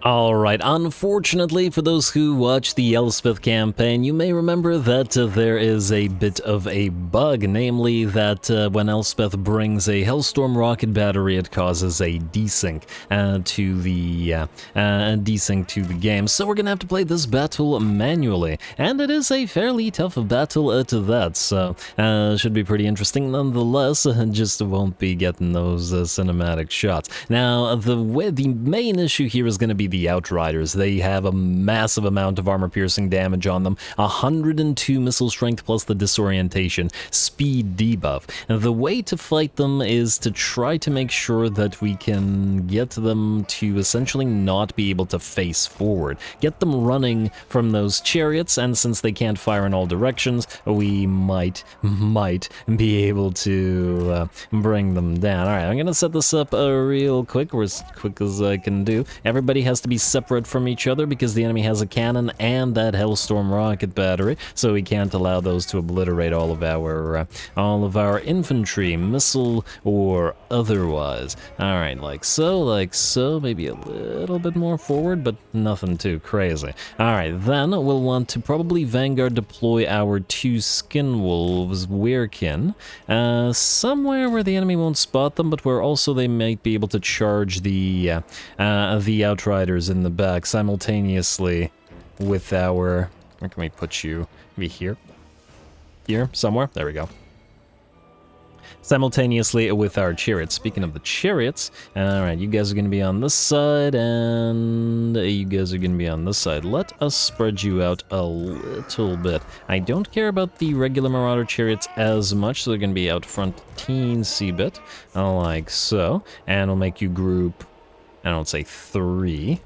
Alright, unfortunately for those who watch the Elspeth campaign, you may remember that there is a bit of a bug, namely that when Elspeth brings a Hellstorm Rocket Battery, it causes a desync to the game. So we're gonna have to play this battle manually, and it is a fairly tough battle at that, so should be pretty interesting nonetheless. Just won't be getting those cinematic shots. Now, the main issue here is gonna be the the Outriders. They have a massive amount of armor-piercing damage on them, 102 missile strength plus the disorientation, speed debuff. And the way to fight them is to try to make sure that we can get them to essentially not be able to face forward. Get them running from those chariots, and since they can't fire in all directions, we might be able to bring them down. Alright, I'm gonna set this up real quick, or as quick as I can do. Everybody has to be separate from each other because the enemy has a cannon and that Hellstorm rocket battery, so we can't allow those to obliterate all of our infantry, missile or otherwise. Alright, like so, maybe a little bit more forward, but nothing too crazy. Alright, then we'll want to probably Vanguard deploy our 2 skin wolves, Weirkin, somewhere where the enemy won't spot them, but where also they might be able to charge the Outriders in the back simultaneously with our... Where can we put you? Maybe here? Here, somewhere? There we go. Simultaneously with our chariots. Speaking of the chariots, alright, you guys are going to be on this side, and you guys are going to be on this side. Let us spread you out a little bit. I don't care about the regular Marauder chariots as much, so they're going to be out front teensy bit, like so. And we'll make you group, I don't say 3.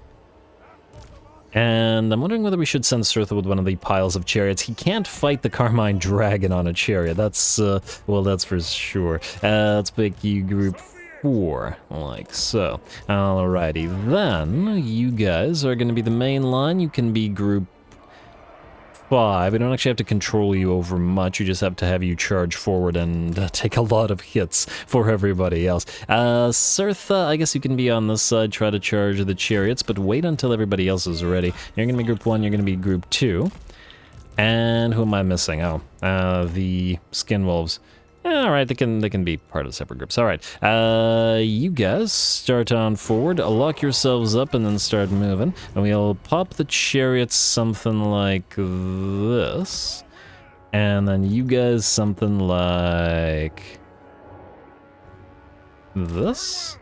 And I'm wondering whether we should send Sirtha with one of the piles of chariots. He can't fight the Carmine Dragon on a chariot. That's, well, that's for sure. Let's make you group 4, like so. Alrighty, then you guys are going to be the main line. You can be group 5. We don't actually have to control you over much. You just have to have you charge forward and take a lot of hits for everybody else. Sirtha, I guess you can be on this side, try to charge the chariots, but wait until everybody else is ready. You're going to be group 1, you're going to be group 2. And who am I missing? Oh, the skin wolves. Alright, they can be part of separate groups. Alright, you guys start on forward, lock yourselves up, and then start moving. And we'll pop the chariots something like this. And then you guys something like this.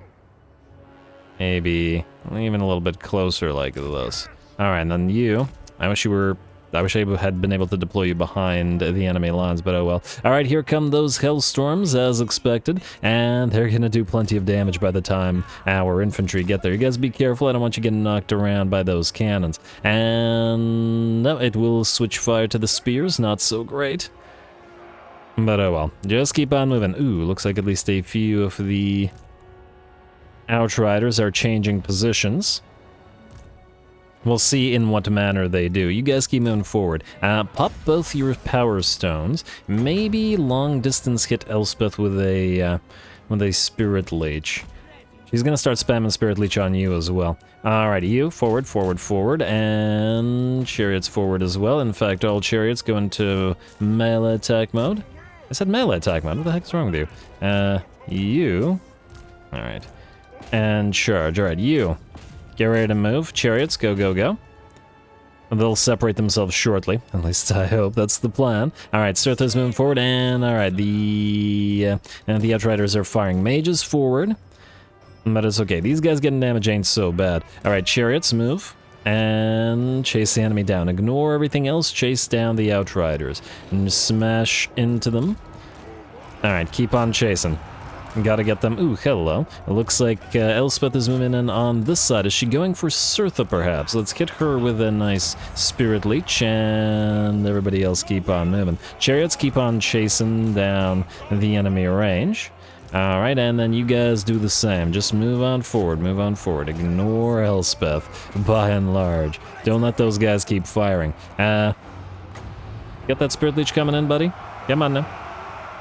Maybe even a little bit closer like this. Alright, and then you, I wish I had been able to deploy you behind the enemy lines, but oh well. Alright, here come those Hellstorms, as expected, and they're gonna do plenty of damage by the time our infantry get there. You guys be careful, I don't want you getting knocked around by those cannons. And no, it will switch fire to the spears, not so great. But oh well, just keep on moving. Ooh, looks like at least a few of the Outriders are changing positions. We'll see in what manner they do. You guys keep moving forward. Pop both your power stones. Maybe long distance hit Elspeth with a Spirit Leech. She's gonna start spamming Spirit Leech on you as well. Alrighty, you forward, forward, forward, and chariots forward as well. In fact, all chariots go into melee attack mode. I said melee attack mode. What the heck's wrong with you? You. Alright. And charge. Alright, you. Get ready to move. Chariots, go, go, go. They'll separate themselves shortly. At least I hope that's the plan. Alright, Sirtha's moving forward, and alright, the Outriders are firing mages forward. But it's okay. These guys getting damage ain't so bad. Alright, chariots, move. And chase the enemy down. Ignore everything else. Chase down the Outriders. And smash into them. Alright, keep on chasing. Gotta get them. Ooh, hello. It looks like Elspeth is moving in on this side. Is she going for Sirtha, perhaps? Let's hit her with a nice Spirit Leech, and everybody else keep on moving. Chariots keep on chasing down the enemy range. Alright, and then you guys do the same. Just move on forward, move on forward. Ignore Elspeth, by and large. Don't let those guys keep firing. Got that Spirit Leech coming in, buddy? Come on now.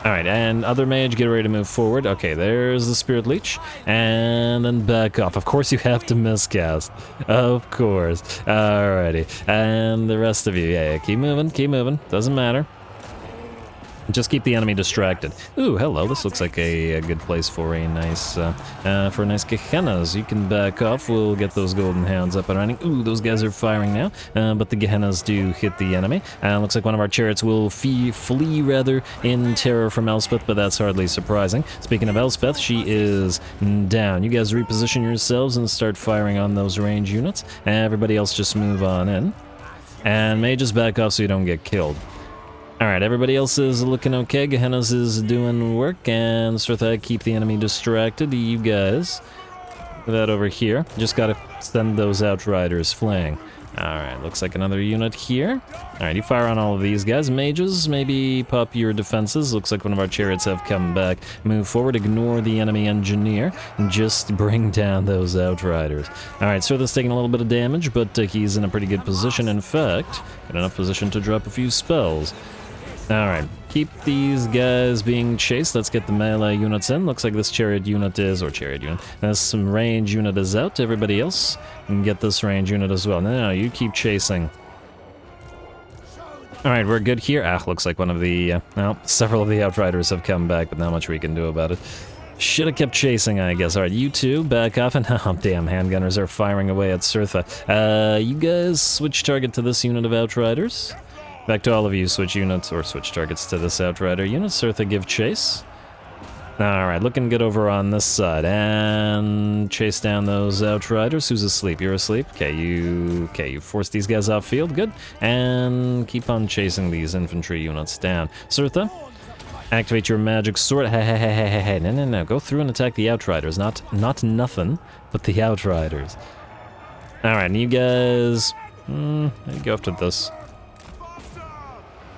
Alright, and other mage, get ready to move forward. Okay, there's the Spirit Leech. And then back off. Of course you have to miscast. Of course. Alrighty. And the rest of you, yeah, keep moving, keep moving. Doesn't matter. Just keep the enemy distracted. Ooh, hello. This looks like a good place for a nice Gehennas. You can back off. We'll get those golden hounds up and running. Ooh, those guys are firing now. But the Gehennas do hit the enemy. Looks like one of our chariots will flee rather in terror from Elspeth, but that's hardly surprising. Speaking of Elspeth, she is down. You guys reposition yourselves and start firing on those range units. Everybody else just move on in. And may just back off so you don't get killed. Alright, everybody else is looking okay. Gehennas is doing work, and Srtha, keep the enemy distracted. You guys, that over here, just gotta send those outriders fleeing. Alright, looks like another unit here. Alright, you fire on all of these guys. Mages, maybe pop your defenses. Looks like one of our chariots have come back. Move forward, ignore the enemy engineer, and just bring down those outriders. Alright, Srtha's taking a little bit of damage, but he's in a pretty good position. In fact, in enough position to drop a few spells. Alright, keep these guys being chased. Let's get the melee units in. Looks like this chariot unit is, this range unit is out. Everybody else can get this range unit as well. No, you keep chasing. Alright, we're good here. Looks like one of the, several of the outriders have come back, but not much we can do about it. Should have kept chasing, I guess. Alright, you two, back off, and oh, damn, handgunners are firing away at Srtha. You guys switch target to this unit of outriders. Back to all of you, switch units, or switch targets to this outrider unit. Srtha, give chase. Alright, looking good over on this side. And chase down those outriders. Who's asleep? You're asleep? Okay, you force these guys off field. Good. And keep on chasing these infantry units down. Srtha, activate your magic sword. Hey. No. Go through and attack the outriders. Not nothing, but the outriders. Alright, and you guys... go after this.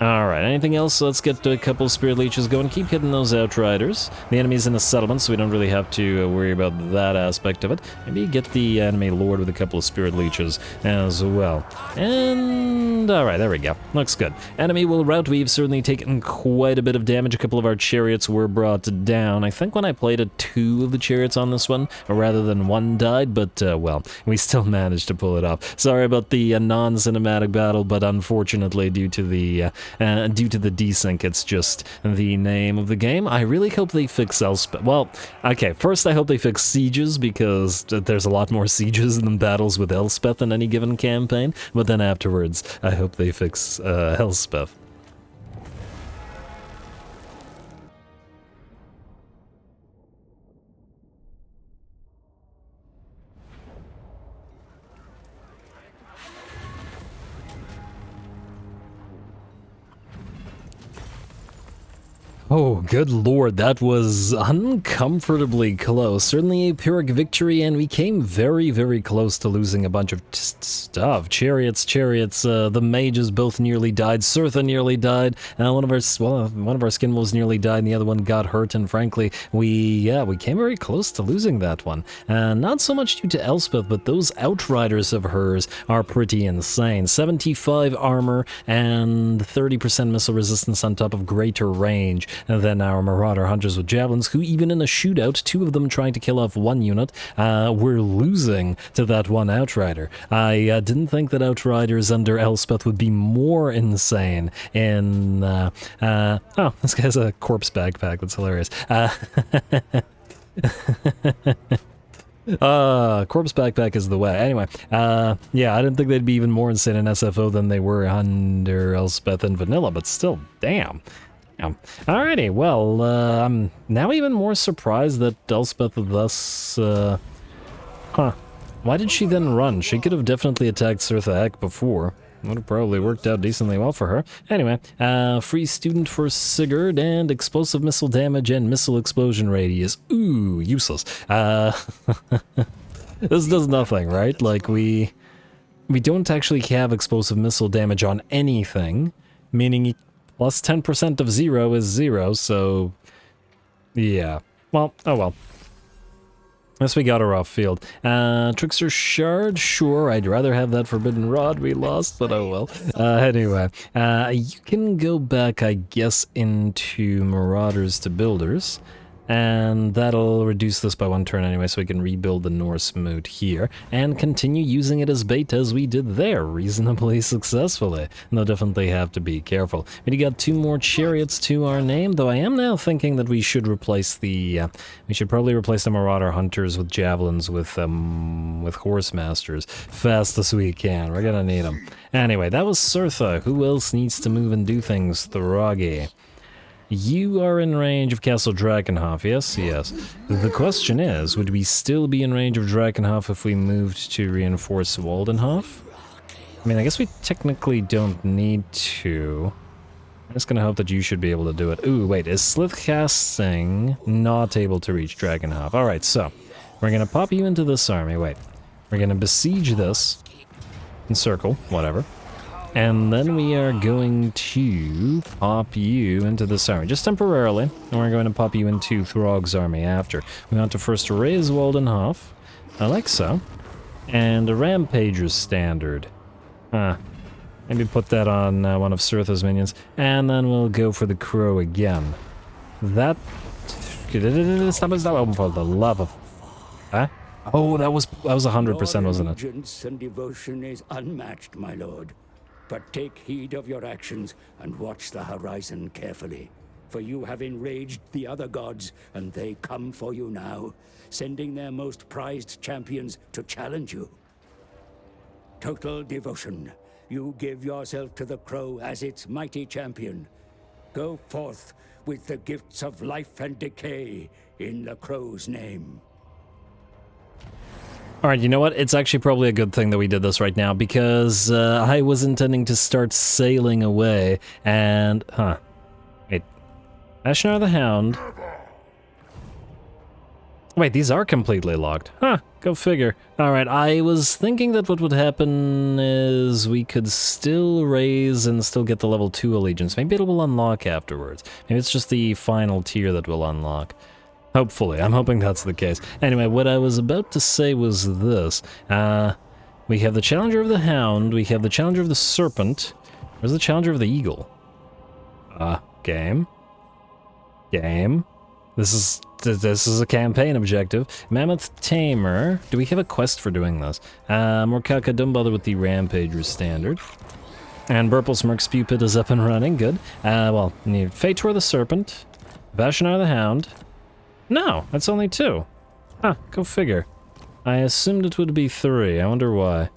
Alright, anything else? Let's get a couple Spirit Leeches going. Keep hitting those Outriders. The enemy's in a settlement, so we don't really have to worry about that aspect of it. Maybe get the enemy Lord with a couple of Spirit Leeches as well. And... alright, there we go. Looks good. Enemy will rout. We've certainly taken quite a bit of damage. A couple of our chariots were brought down. I think when I played it, 2 of the chariots on this one, rather than 1 died, but, well, we still managed to pull it off. Sorry about the non-cinematic battle, but unfortunately, due to the desync, it's just the name of the game. I really hope they fix Elspeth. Well, okay, first I hope they fix sieges, because there's a lot more sieges than battles with Elspeth in any given campaign, but then afterwards, I hope they fix Elspeth. Oh, good lord, that was uncomfortably close. Certainly a Pyrrhic victory, and we came very, very close to losing a bunch of stuff. Chariots, the mages both nearly died. Srtha nearly died. One of our skin wolves nearly died, and the other one got hurt, and frankly, we came very close to losing that one. Not so much due to Elspeth, but those outriders of hers are pretty insane. 75 armor and 30% missile resistance on top of greater range than our Marauder Hunters with Javelins, who even in a shootout, 2 of them trying to kill off 1 unit, were losing to that 1 Outrider. I didn't think that Outriders under Elspeth would be more insane in... oh, this guy's a corpse backpack, that's hilarious. Corpse backpack is the way. Anyway, yeah, I didn't think they'd be even more insane in SFO than they were under Elspeth and Vanilla, but still, damn. Alrighty, well, I'm now even more surprised that Elspeth thus, Why did she then run? She could have definitely attacked Srtha Ek before. Would have probably worked out decently well for her. Anyway, free student for Sigurd, and explosive missile damage and missile explosion radius. Ooh, useless. This does nothing, right? Like, we don't actually have explosive missile damage on anything, meaning plus 10% of 0 is 0, so yeah. Well, oh well. Unless we got her off field. Trickster Shard, sure, I'd rather have that Forbidden Rod we lost, but oh well. Anyway, you can go back, I guess, into Marauders to Builders. and that'll reduce this by 1 turn anyway, so we can rebuild the Norse moot here, and continue using it as bait as we did there, reasonably successfully. And they'll definitely have to be careful. We got 2 more chariots to our name, though I am now thinking that we should replace the, we should probably replace the Marauder Hunters with Javelins with Horse Masters fast as we can. We're gonna need them. Anyway, that was Surtha. Who else needs to move and do things? Thragi. You are in range of Castle Drakenhof, yes? Yes. The question is, would we still be in range of Drakenhof if we moved to reinforce Waldenhof? I mean, I guess we technically don't need to. I'm just gonna hope that you should be able to do it. Ooh, wait, is Slithcasting not able to reach Drakenhof? Alright, so, we're gonna pop you into this army, wait. We're gonna besiege this, encircle, whatever. And then we are going to pop you into this army, just temporarily, and we're going to pop you into Throg's army after. We want to first raise Waldenhof, I like so, and a Rampager's standard. Maybe put that on one of Surtha's minions, and then we'll go for the Crow again. That... Stop for the love of... Huh? Oh, that was 100%, wasn't it? Your allegiance and devotion is unmatched, my lord. But take heed of your actions and watch the horizon carefully. For you have enraged the other gods, and they come for you now, sending their most prized champions to challenge you. Total devotion. You give yourself to the Crow as its mighty champion. Go forth with the gifts of life and decay in the Crow's name. Alright, you know what? It's actually probably a good thing that we did this right now, because I was intending to start sailing away, and... Wait. Ashnar the Hound. Wait, these are completely locked. Go figure. Alright, I was thinking that what would happen is we could still raise and still get the level 2 allegiance. Maybe it will unlock afterwards. Maybe it's just the final tier that will unlock. Hopefully, I'm hoping that's the case. Anyway, what I was about to say was this. We have the Challenger of the Hound, we have the Challenger of the Serpent. Where's the Challenger of the Eagle? Game. This is a campaign objective. Mammoth Tamer. Do we have a quest for doing this? Morkaka, don't bother with the Rampager standard. And Burple Smirk Spewpit is up and running, good. Well, you need Fator the Serpent, Vashanar the Hound. No, that's only 2. Go figure. I assumed it would be 3, I wonder why.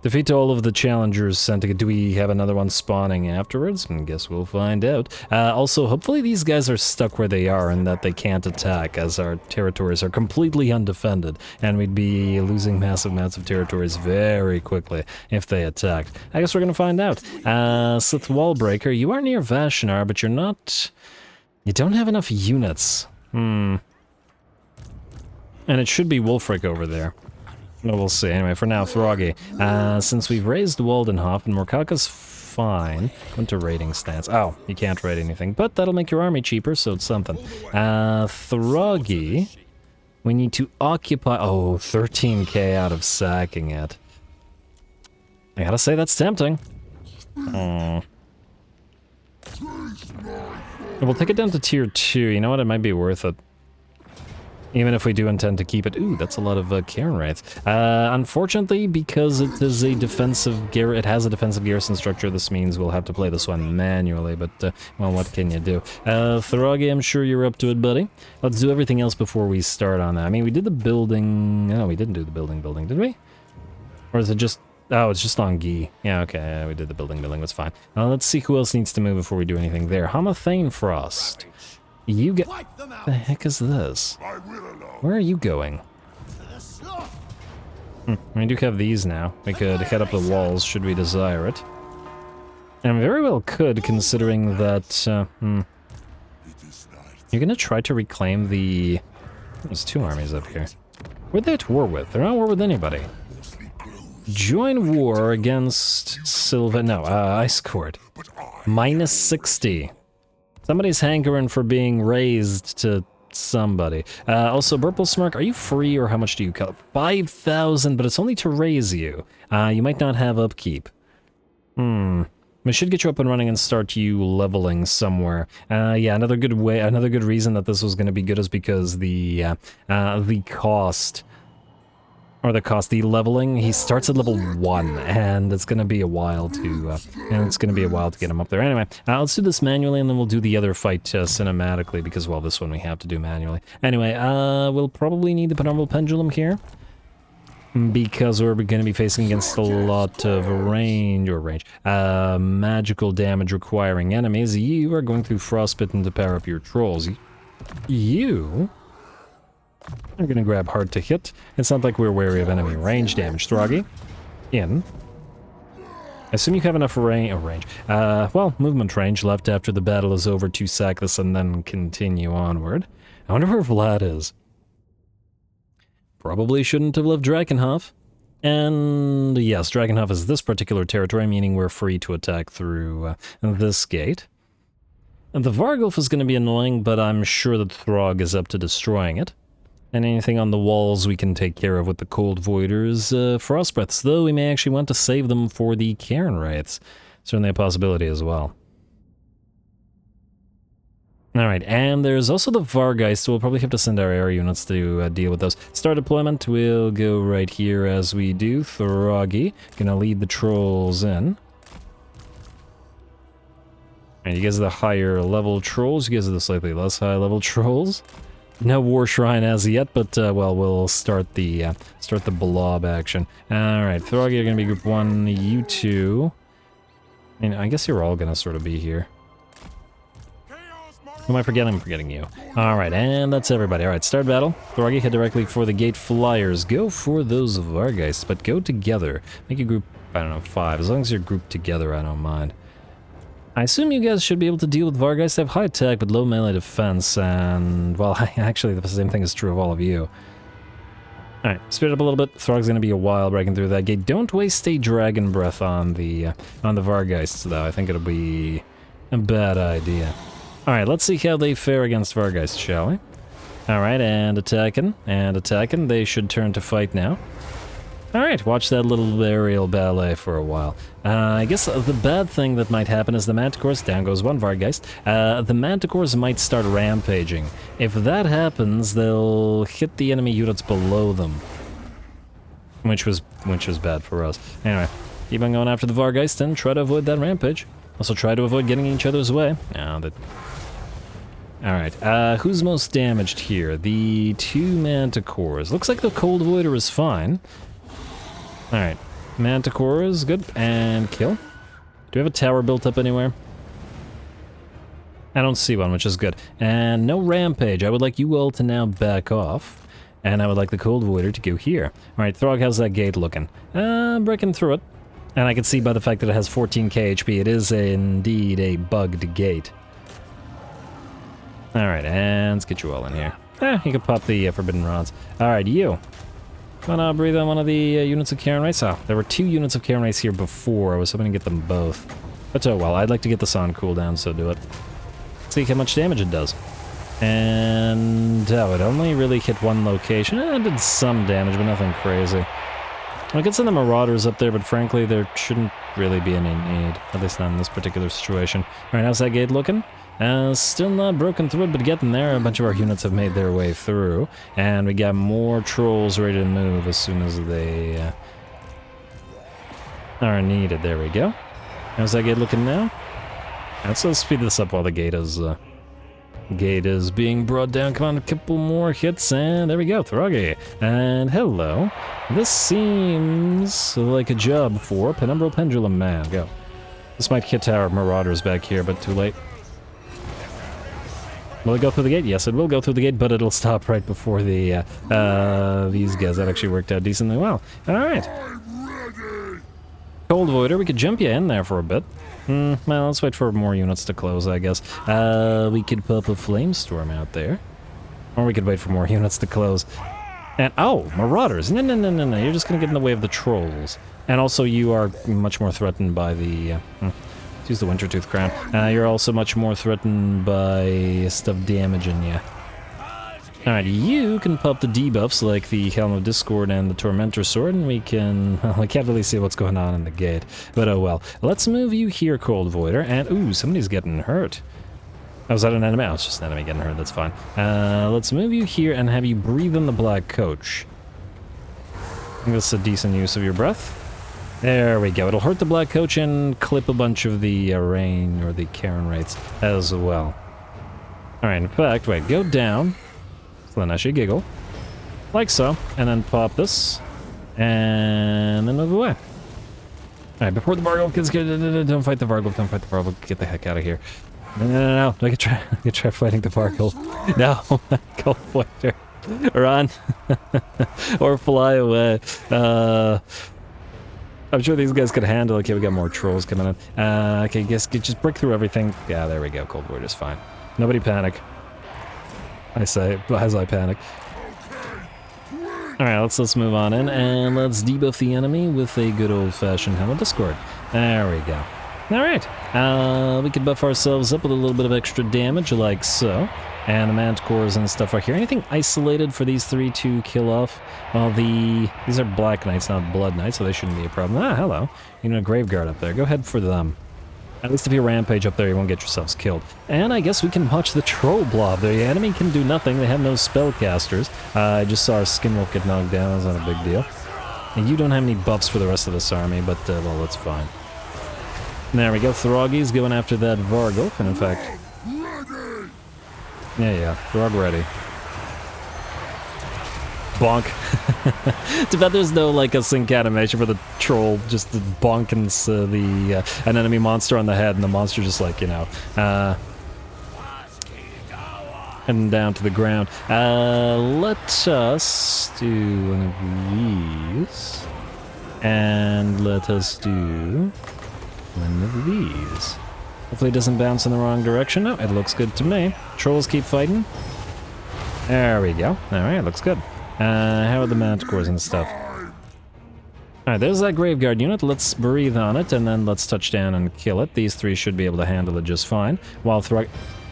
Defeat all of the challengers sent to... Do we have another one spawning afterwards? I guess we'll find out. Also, hopefully these guys are stuck where they are and that they can't attack, as our territories are completely undefended, and we'd be losing massive amounts of territories very quickly if they attacked. I guess we're gonna find out. Sith Wallbreaker, you are near Vashanar, but you're not... You don't have enough units. And it should be Wulfrik over there. No, we'll see. Anyway, for now, Thragi. Since we've raised Waldenhof and Morkaka's fine. Go into raiding stance. Oh, you can't raid anything, but that'll make your army cheaper, so it's something. Thragi. We need to occupy... Oh, 13k out of sacking it. I gotta say, that's tempting. We'll take it down to tier 2. You know what? It might be worth it. Even if we do intend to keep it. Ooh, that's a lot of Cairn Wraiths. Unfortunately, because it is a defensive it has a defensive garrison structure, this means we'll have to play this one manually, but, well, what can you do? Thragi, I'm sure you're up to it, buddy. Let's do everything else before we start on that. I mean, we did the building... No, we didn't do the building, did we? Or is it just... Oh, it's just on Gi. Yeah, okay, we did the building, that's fine. Let's see who else needs to move before we do anything there. Hamathane Frost. You get... The heck is this? Where are you going? We do have these now. We could head up the walls, should we desire it. And we very well could, considering that... You're gonna try to reclaim the... There's 2 armies up here. What are they at war with? They're not at war with anybody. Join war against Sylvan... No, Ice Court. Minus 60. Somebody's hankering for being raised to somebody. Also, Burple Smirk, are you free or how much do you cut? 5,000, but it's only to raise you. You might not have upkeep. We We should get you up and running and start you leveling somewhere. Yeah, another good reason that this was going to be good is because the cost, the leveling, he starts at level 1, and it's going to be a while to, get him up there. Anyway, let's do this manually, and then we'll do the other fight cinematically, because, well, this one we have to do manually. Anyway, we'll probably need the Penumbral Pendulum here, because we're going to be facing against a lot of magical damage requiring enemies. You are going through Frostbitten to power up your trolls. You are going to grab hard to hit. It's not like we're wary of enemy range damage. Throggy, in. I assume you have enough movement range left after the battle is over to sack this and then continue onward. I wonder where Vlad is. Probably shouldn't have left Drakenhof. And yes, Drakenhof is this particular territory, meaning we're free to attack through this gate. And the Vargulf is going to be annoying, but I'm sure that Throg is up to destroying it. And anything on the walls we can take care of with the Cold Voiders, Frostbreaths, though we may actually want to save them for the Cairn Wraiths. Certainly a possibility as well. Alright, and there's also the Vargeist, so we'll probably have to send our air units to deal with those. Start deployment, we'll go right here as we do. Throggy, gonna lead the trolls in. And you guys are the higher level trolls, you guys are the slightly less high level trolls. No War Shrine as yet, but, well, we'll start the blob action. Alright, Throggy, you're gonna be group 1, you 2. I mean, I guess you're all gonna sort of be here. Who am I forgetting? I'm forgetting you. Alright, and that's everybody. Alright, start battle. Throggy, head directly for the gate flyers. Go for those Vargeists, but go together. Make a group, I don't know, 5. As long as you're grouped together, I don't mind. I assume you guys should be able to deal with Vargeists. They have high attack, but low melee defense, and, well, actually, the same thing is true of all of you. Alright, speed it up a little bit. Throg's gonna be a while breaking through that gate. Don't waste a Dragon Breath on the Vargeists, though. I think it'll be a bad idea. Alright, let's see how they fare against Vargeist, shall we? Alright, and attacking, They should turn to fight now. Alright, watch that little aerial ballet for a while. I guess the bad thing that might happen is the Manticores, down goes one Vargeist, the Manticores might start rampaging. If that happens, they'll hit the enemy units below them. Which was bad for us. Anyway, keep on going after the Vargeist and try to avoid that rampage. Also try to avoid getting in each other's way. Alright, who's most damaged here? The 2 Manticores. Looks like the Cold Voider is fine. Alright, Manticores, good, and kill. Do we have a tower built up anywhere? I don't see one, which is good. And no rampage. I would like you all to now back off. And I would like the Cold Voider to go here. Alright, Throg, how's that gate looking? Breaking through it. And I can see by the fact that it has 14k HP, it is indeed a bugged gate. Alright, and let's get you all in here. You can pop the Forbidden Rods. Alright, you. Come on, breathe on one of the units of Cairn Wraiths. Oh, there were 2 units of Cairn Wraiths here before. I was hoping to get them both. But oh well, I'd like to get this on cooldown, so do it. See how much damage it does. And, oh, it only really hit one location. It did some damage, but nothing crazy. I could send the Marauders up there, but frankly, there shouldn't really be any need. At least not in this particular situation. Alright, how's that gate looking? Still not broken through it, but getting there. A bunch of our units have made their way through. And we got more trolls ready to move as soon as they are needed. There we go. How's that gate looking now? Let's speed this up while the gate is being brought down. Come on, a couple more hits, and there we go, Throggy. And hello. This seems like a job for Penumbral Pendulum Man. Go. This might hit our Marauders back here, but too late. Will it go through the gate? Yes, it will go through the gate, but it'll stop right before the these guys. That actually worked out decently well. Alright. Cold Voider, we could jump you in there for a bit. Well, let's wait for more units to close, I guess. We could pop a Flamestorm out there. Or we could wait for more units to close. And, oh, Marauders. No, you're just gonna get in the way of the trolls. And also, you are much more threatened by the, let's use the Wintertooth Crown. You're also much more threatened by stuff damaging you. Alright, you can pop the debuffs like the Helm of Discord and the Tormentor Sword, and we can... Well, I can't really see what's going on in the gate, but oh well. Let's move you here, Cold Voider, and ooh, somebody's getting hurt. Oh, is that an enemy? Oh, it's just an enemy getting hurt, that's fine. Let's move you here and have you breathe in the Black Coach. I think that's a decent use of your breath. There we go. It'll hurt the Black Coach and clip a bunch of the rain or the Karen rates as well. Alright, in fact, wait, go down. Slaneshi giggle. Like so. And then pop this. And then move away. Alright, before the Vargulf gets... Don't fight the Vargulf, don't fight the Vargulf. Get the heck out of here. No. I could try fighting the Vargulf. No, go fighter. Run. Or fly away. I'm sure these guys could handle it. Okay, we got more trolls coming in. Okay, just break through everything. Yeah, there we go. Cold War is fine. Nobody panic. I say, as I panic. Alright, let's move on in, and let's debuff the enemy with a good old-fashioned Helm of Discord. There we go. Alright, we can buff ourselves up with a little bit of extra damage, like so. And the Manticores and stuff are here. Anything isolated for these three to kill off? Well, these are Black Knights, not Blood Knights, so they shouldn't be a problem. Ah, hello. You know, a Graveguard up there. Go ahead for them. At least if you rampage up there, you won't get yourselves killed. And I guess we can watch the Troll Blob. The enemy can do nothing. They have no spellcasters. I just saw our Skinwolf get knocked down. That's not a big deal. And you don't have any buffs for the rest of this army, but, well, that's fine. There we go. Throggy's going after that Vargulf, and in fact... Yeah, Throg ready. Bonk. Too bad there's no, like, a sync animation for the troll, just the bonk and an enemy monster on the head, and the monster just, like, you know, and down to the ground. Let us do one of these, and let us do one of these. Hopefully it doesn't bounce in the wrong direction. No, it looks good to me. Trolls keep fighting. There we go. Alright, looks good. How are the Manticores and stuff? Alright, there's that Graveguard unit. Let's breathe on it, and then let's touch down and kill it. These three should be able to handle it just fine. While Throg...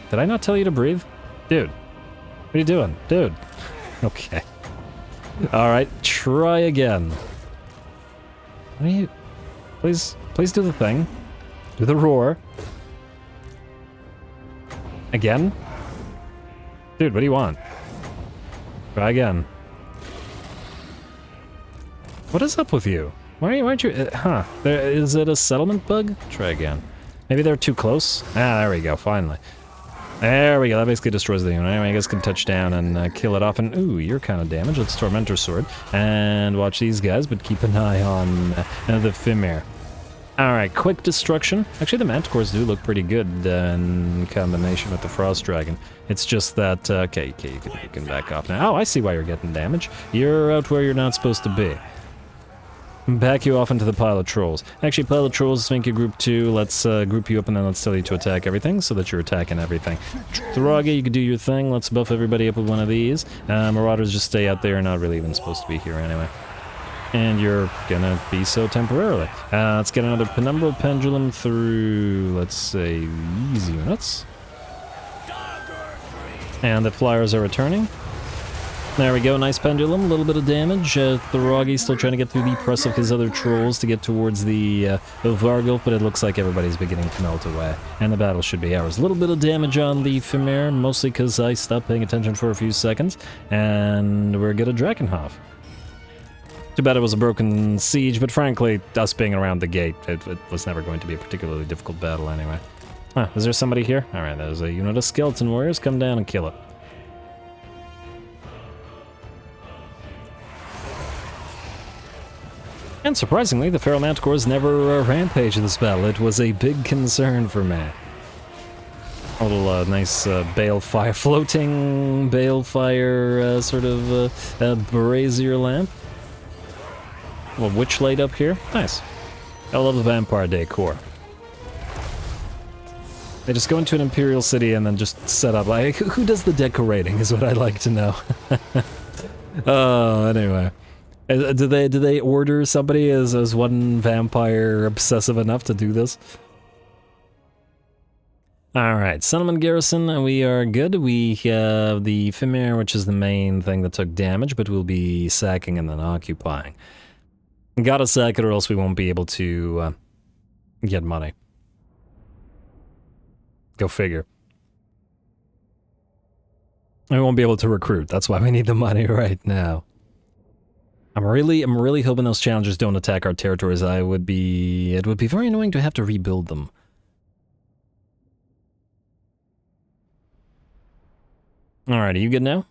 Did I not tell you to breathe? Dude. What are you doing? Dude. Okay. Alright, try again. What are you... Please do the thing. Do the roar. Again? Dude, what do you want? Try again. What is up with you? Why aren't you... is it a settlement bug? Try again. Maybe they're too close? Ah, there we go, finally. There we go, that basically destroys the unit. Anyway, you guys can touch down and kill it off. And, ooh, you're kind of damaged. Let's Tormentor Sword. And watch these guys, but keep an eye on the Fimir. Alright, quick destruction. Actually, the Manticores do look pretty good in combination with the Frost Dragon. It's just that, okay, you can back off now. Oh, I see why you're getting damage. You're out where you're not supposed to be. Back you off into the pile of trolls. Actually, pile of trolls, make you group 2. Let's group you up and then let's tell you to attack everything so that you're attacking everything. Throggy, you can do your thing. Let's buff everybody up with one of these. Marauders just stay out there, not really even supposed to be here anyway. And you're gonna be so temporarily. Let's get another Penumbral Pendulum through, let's say, these units. And the flyers are returning. There we go, nice pendulum, a little bit of damage. Throggy's still trying to get through the press of his other trolls to get towards the Vargulf, but it looks like everybody's beginning to melt away. And the battle should be ours. A little bit of damage on the Fimir, mostly because I stopped paying attention for a few seconds. And we're good at Drakenhof. Too bad it was a broken siege, but frankly, us being around the gate, it was never going to be a particularly difficult battle anyway. Huh, is there somebody here? Alright, there's a unit of skeleton warriors. Come down and kill it. And surprisingly, the Feral Manticores never rampaged this battle. It was a big concern for me. A little nice balefire, floating balefire sort of brazier lamp. A little witch light up here. Nice. I love the vampire decor. They just go into an imperial city and then just set up. Like, who does the decorating is what I'd like to know. Oh, anyway. Do they order somebody as one vampire obsessive enough to do this? Alright, Settlement Garrison, we are good. We have the Fimir, which is the main thing that took damage, but we'll be sacking and then occupying. Gotta sack it or else we won't be able to get money. Go figure. We won't be able to recruit, that's why we need the money right now. I'm really hoping those challengers don't attack our territories. It would be very annoying to have to rebuild them. Alright, are you good now?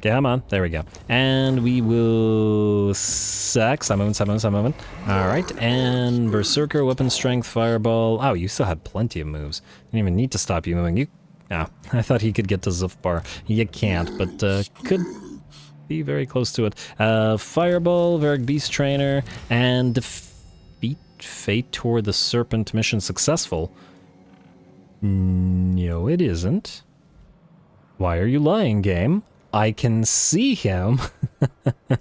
Come on, there we go. And we will sack. Stop moving. Alright, and Berserker, Weapon Strength, Fireball. Oh, you still had plenty of moves. Didn't even need to stop you moving. Oh, I thought he could get to Zufbar. You can't, but could be very close to it. Fireball, Varric Beast Trainer, and defeat Fate toward the Serpent mission successful. No, it isn't. Why are you lying, game? I can see him. Alright,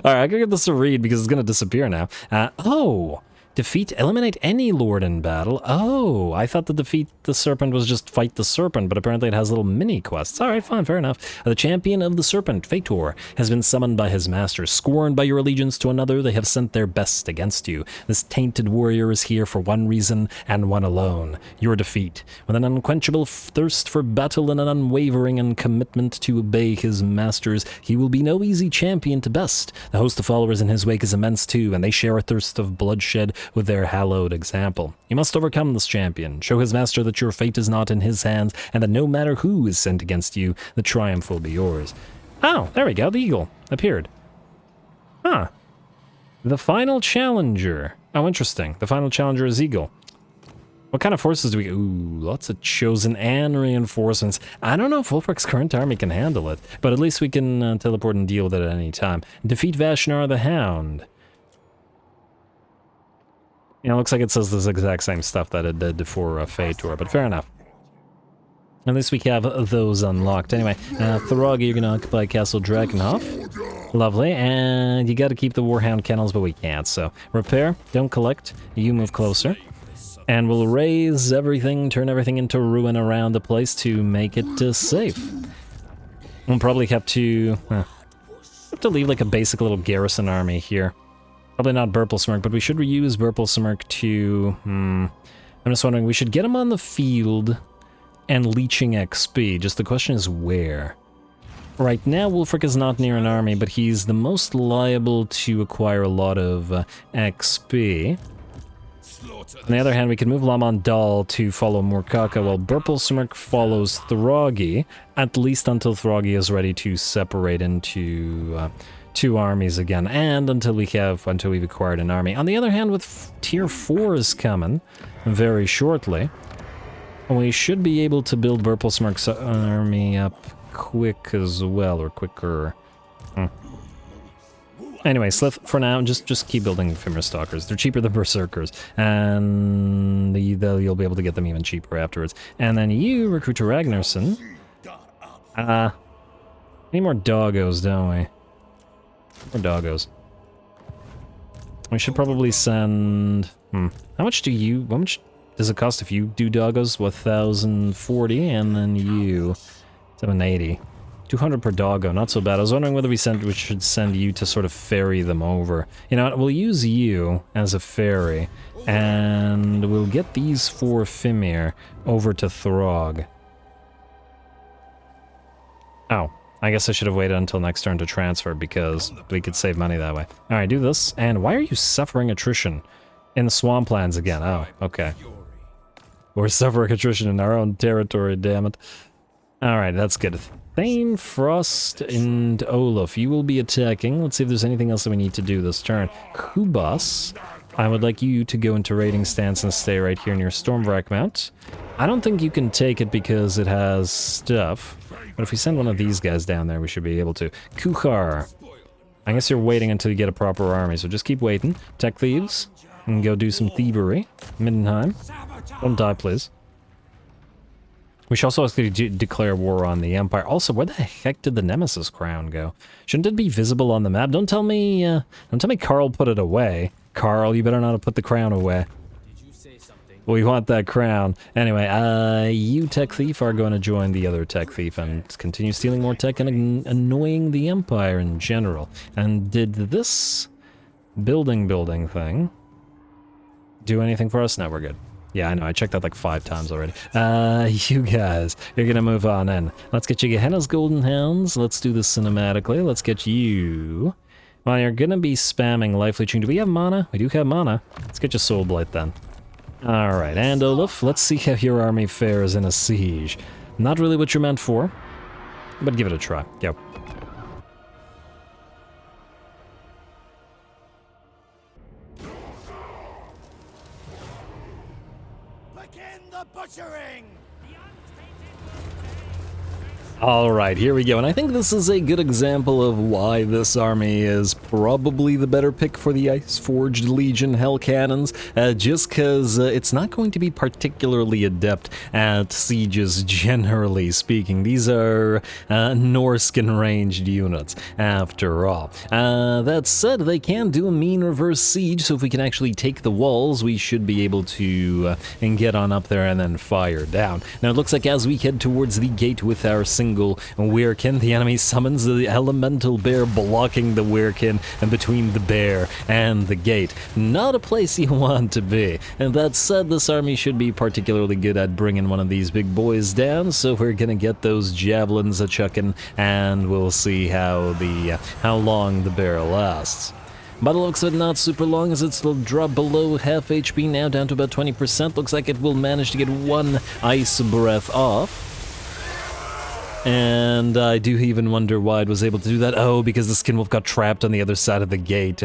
I gotta give this a read because it's gonna disappear now. Oh! Eliminate any lord in battle. Oh, I thought the defeat the serpent was just fight the serpent, but apparently it has little mini quests. Alright, fine, fair enough. The champion of the serpent, Fator, has been summoned by his master. Scorned by your allegiance to another, they have sent their best against you. This tainted warrior is here for one reason, and one alone. Your defeat. With an unquenchable thirst for battle and an unwavering commitment to obey his masters, he will be no easy champion to best. The host of followers in his wake is immense too, and they share a thirst of bloodshed with their hallowed example. You must overcome this champion. Show his master that your fate is not in his hands, and that no matter who is sent against you, the triumph will be yours. Oh, there we go, the eagle appeared. Huh. The final challenger. Oh, interesting. The final challenger is eagle. What kind of forces do we... Ooh, lots of chosen and reinforcements. I don't know if Wulfrik's current army can handle it, but at least we can teleport and deal with it at any time. Defeat Vashnar the Hound. You know, it looks like it says this exact same stuff that it did for Fator, but fair enough. At least we have those unlocked. Anyway, Throg, you're going to occupy Castle Drakenhof. Lovely, and you got to keep the Warhound kennels, but we can't, so... Repair, don't collect, you move closer. And we'll raise everything, turn everything into ruin around the place to make it safe. We'll probably have to leave like a basic little garrison army here. Probably not Burplesmirk, but we should reuse Burplesmirk to... I'm just wondering, we should get him on the field and leeching XP. Just the question is where? Right now, Wulfrik is not near an army, but he's the most liable to acquire a lot of XP. On the other hand, we can move Lamandal to follow Murkaka, while Burplesmirk follows Throggy, at least until Throggy is ready to separate into... two armies again, and until we've acquired an army. On the other hand, with tier 4s coming very shortly, we should be able to build Burplesmirk's army up quick as well, or quicker. Anyway, Slith, for now, just keep building Fimir Stalkers. They're cheaper than Berserkers, and you'll be able to get them even cheaper afterwards. And then you recruit to Ragnarsson. Need more doggos, don't we? More doggos. We should probably send... How much does it cost if you do doggos? 1,040, and then you... 780. 200 per doggo, not so bad. I was wondering whether we should send you to sort of ferry them over. You know what, we'll use you as a ferry, and we'll get these 4 Fimir over to Throg. Oh, I guess I should have waited until next turn to transfer, because we could save money that way. Alright, do this, and why are you suffering attrition? In the swamplands again, oh, okay. We're suffering attrition in our own territory, damn it. Alright, that's good. Thane, Frost, and Olaf, you will be attacking. Let's see if there's anything else that we need to do this turn. Kubas, I would like you to go into raiding stance and stay right here near Stormvrak Mount. I don't think you can take it because it has stuff, but if we send one of these guys down there, we should be able to. Kuchar, I guess you're waiting until you get a proper army, so just keep waiting. Tech Thieves, and go do some thievery. Middenheim, don't die, please. We should also actually declare war on the Empire. Also, where the heck did the Nemesis crown go? Shouldn't it be visible on the map? Don't tell me Carl put it away. Carl, you better not have put the crown away. Did you say something? We want that crown. Anyway, you tech thief are going to join the other tech thief and continue stealing more tech and annoying the Empire in general. And did this building thing do anything for us? No, we're good. Yeah, I know, I checked that like 5 times already. You guys, you're gonna move on in. Let's get you Gehenna's Golden Hounds. Let's do this cinematically. Let's get you... Well, you're gonna be spamming Life Leeching. Do we have mana? We do have mana. Let's get you Soul Blight then. Alright, and Olaf, let's see how your army fares in a siege. Not really what you're meant for, but give it a try. Go. Begin the butchering! Alright, here we go, and I think this is a good example of why this army is probably the better pick for the Ice-Forged Legion Hell Cannons, just because it's not going to be particularly adept at sieges, generally speaking. These are Norscan ranged units, after all. That said, they can do a mean reverse siege, so if we can actually take the walls, we should be able to get on up there and then fire down. Now, it looks like as we head towards the gate with our single Weirkin, the enemy summons the elemental bear, blocking the Weirkin and between the bear and the gate. Not a place you want to be. And that said, this army should be particularly good at bringing one of these big boys down, so we're gonna get those javelins a-chucking, and we'll see how long the bear lasts. By the looks of it, not super long, as it's dropped below half HP now, down to about 20%. Looks like it will manage to get 1 ice breath off. And I do even wonder why it was able to do that. Oh, because the Skinwolf got trapped on the other side of the gate.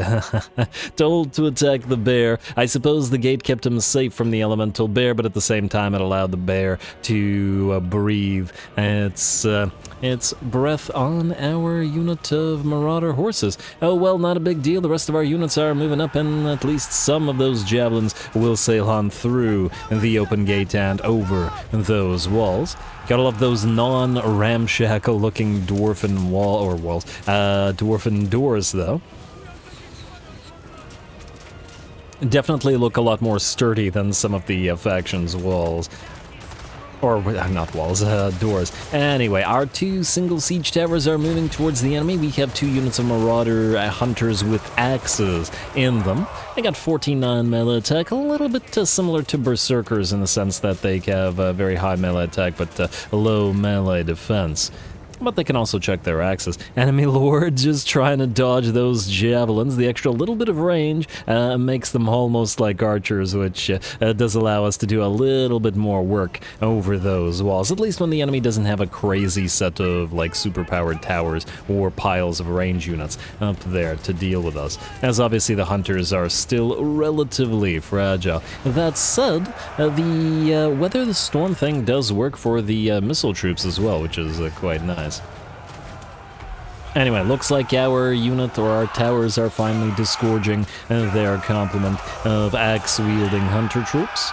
Told to attack the bear. I suppose the gate kept him safe from the elemental bear, but at the same time it allowed the bear to breathe its breath on our unit of Marauder horses. Oh well, not a big deal. The rest of our units are moving up, and at least some of those javelins will sail on through the open gate and over those walls. Gotta love those non-ramshackle looking dwarven dwarven doors though. Definitely look a lot more sturdy than some of the faction's walls. Or, not walls, doors. Anyway, our 2 single siege towers are moving towards the enemy. We have 2 units of Marauder hunters with axes in them. They got 14-9 melee attack, a little bit similar to Berserkers in the sense that they have a very high melee attack but low melee defense. But they can also check their axes. Enemy Lord just trying to dodge those javelins. The extra little bit of range makes them almost like archers, which does allow us to do a little bit more work over those walls, at least when the enemy doesn't have a crazy set of like superpowered towers or piles of range units up there to deal with us, as obviously the hunters are still relatively fragile. That said, the Weather the Storm thing does work for the missile troops as well, which is quite nice. Anyway, looks like our unit or our towers are finally disgorging their complement of axe-wielding hunter troops.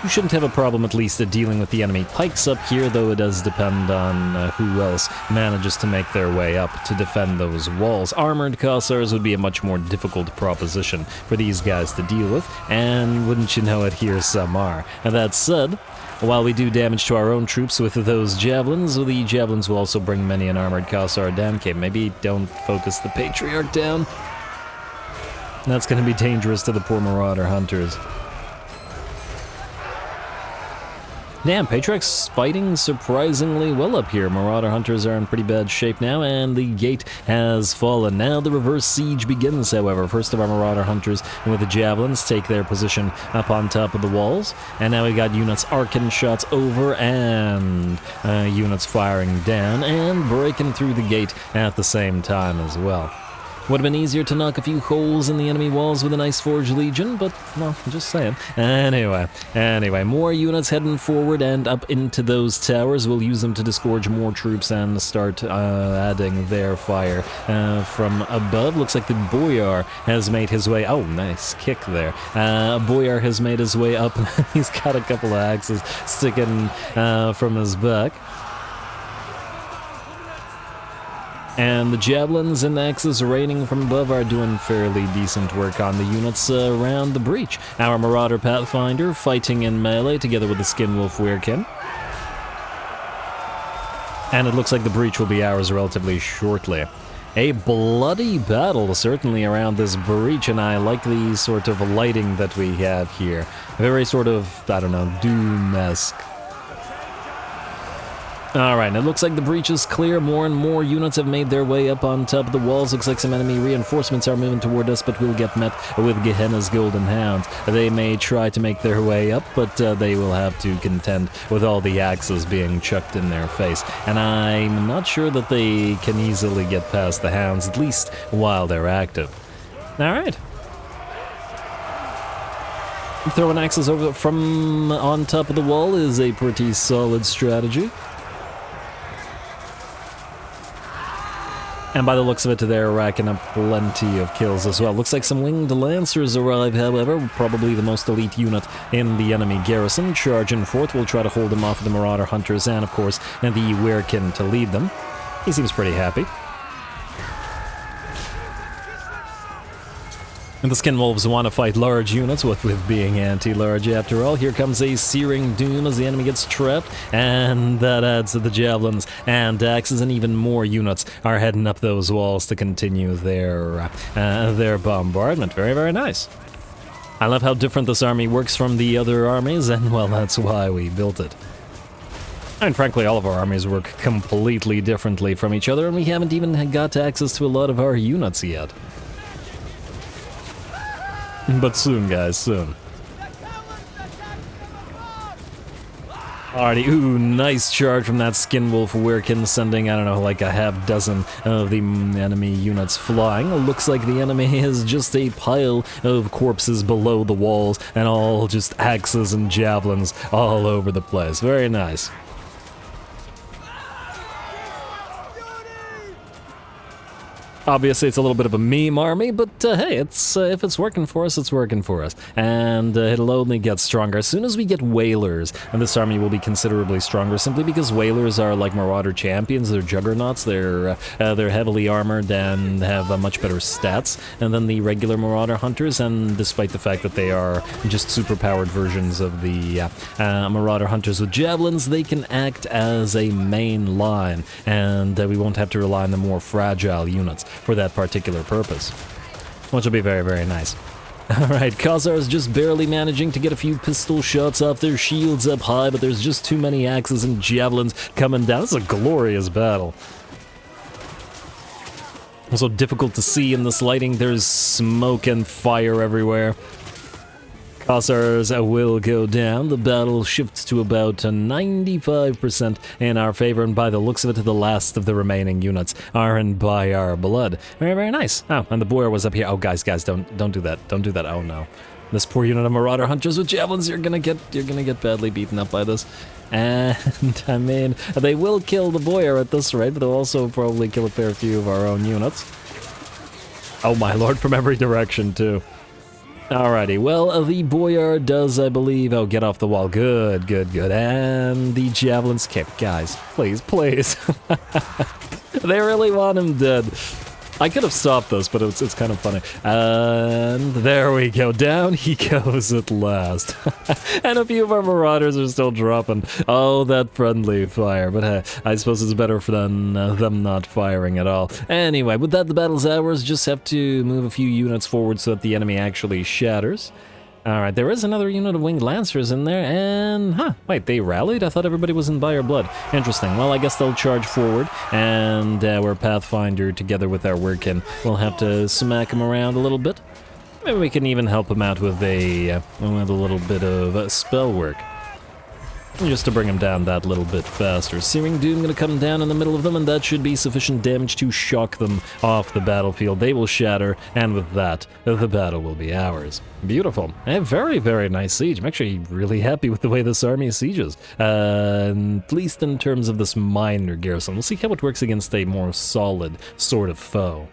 You shouldn't have a problem at least at dealing with the enemy pikes up here, though it does depend on who else manages to make their way up to defend those walls. Armored Cossars would be a much more difficult proposition for these guys to deal with, and wouldn't you know it, here some are. And that said, while we do damage to our own troops with those javelins, the javelins will also bring many an armored Cossar down. Okay, maybe don't focus the Patriarch down. That's going to be dangerous to the poor Marauder hunters. Damn, Patriarch's fighting surprisingly well up here. Marauder hunters are in pretty bad shape now, and the gate has fallen. Now the reverse siege begins, however. First of our Marauder hunters with the javelins take their position up on top of the walls, and now we got units arcing shots over and units firing down and breaking through the gate at the same time as well. Would have been easier to knock a few holes in the enemy walls with an Ice-Forged Legion, but, well, just saying. Anyway, more units heading forward and up into those towers. We'll use them to disgorge more troops and start adding their fire from above. Looks like the Boyar has made his way... Oh, nice kick there. Boyar has made his way up. He's got a couple of axes sticking from his back. And the javelins and axes raining from above are doing fairly decent work on the units around the breach. Our Marauder Pathfinder fighting in melee together with the Skinwolf Weirkin. And it looks like the breach will be ours relatively shortly. A bloody battle certainly around this breach, and I like the sort of lighting that we have here. Very sort of, I don't know, Doom-esque. Alright, it looks like the breach is clear. More and more units have made their way up on top of the walls. Looks like some enemy reinforcements are moving toward us, but we'll get met with Gehenna's Golden Hounds. They may try to make their way up, but they will have to contend with all the axes being chucked in their face. And I'm not sure that they can easily get past the hounds, at least while they're active. Alright. Throwing axes over from on top of the wall is a pretty solid strategy. And by the looks of it, they're racking up plenty of kills as well. Looks like some winged lancers arrive, however, probably the most elite unit in the enemy garrison. Charging forth, we'll try to hold them off of the Marauder Hunters and, of course, the Weirkin to lead them. He seems pretty happy. And the Skinwolves want to fight large units, what with being anti-large after all. Here comes a Searing Doom as the enemy gets trapped, and that adds to the javelins and axes, and even more units are heading up those walls to continue their bombardment. Very, very nice. I love how different this army works from the other armies, and well, that's why we built it. And frankly, all of our armies work completely differently from each other, and we haven't even got access to a lot of our units yet. But soon, guys, soon. Alrighty, ooh, nice charge from that Skinwolf Weirkin, sending, I don't know, like a half dozen of the enemy units flying. Looks like the enemy is just a pile of corpses below the walls, and all just axes and javelins all over the place. Very nice. Obviously, it's a little bit of a meme army, but hey, it's if it's working for us, it's working for us. And it'll only get stronger. As soon as we get Whalers, and this army will be considerably stronger, simply because Whalers are like Marauder champions. They're juggernauts. They're heavily armored and have much better stats than the regular Marauder Hunters, and despite the fact that they are just super-powered versions of the Marauder Hunters with javelins, they can act as a main line, and we won't have to rely on the more fragile units for that particular purpose, which will be very, very nice. Alright, Khazar's just barely managing to get a few pistol shots off their shields up high, but there's just too many axes and javelins coming down. This is a glorious battle. Also difficult to see in this lighting. There's smoke and fire everywhere. Khazars will go down. The battle shifts to about 95% in our favor, and by the looks of it, the last of the remaining units are in by our blood. Very, very nice. Oh, and the Boyer was up here. Oh, guys, don't do that. Don't do that. Oh no, this poor unit of Marauder Hunters with javelins. You're gonna get badly beaten up by this. And I mean, they will kill the Boyer at this rate, but they'll also probably kill a fair few of our own units. Oh my lord, from every direction too. Alrighty, well, the Boyar does, I believe... Oh, get off the wall. Good, good, good. And the javelins kick. Guys, please, please. They really want him dead. I could have stopped this, but it's kind of funny. And there we go. Down he goes at last. And a few of our Marauders are still dropping. Oh, that friendly fire. But hey, I suppose it's better than them not firing at all. Anyway, with that, the battle's ours. Just have to move a few units forward so that the enemy actually shatters. Alright, there is another unit of Winged Lancers in there, and... wait, they rallied? I thought everybody was in by our blood. Interesting. Well, I guess they'll charge forward, and our Pathfinder, together with our Weirkin, will have to smack him around a little bit. Maybe we can even help him out with a little bit of spell work. Just to bring him down that little bit faster. Searing Doom gonna come down in the middle of them, and that should be sufficient damage to shock them off the battlefield. They will shatter, and with that, the battle will be ours. Beautiful. A very, very nice siege. I'm actually really happy with the way this army sieges. At least in terms of this minor garrison. We'll see how it works against a more solid sort of foe.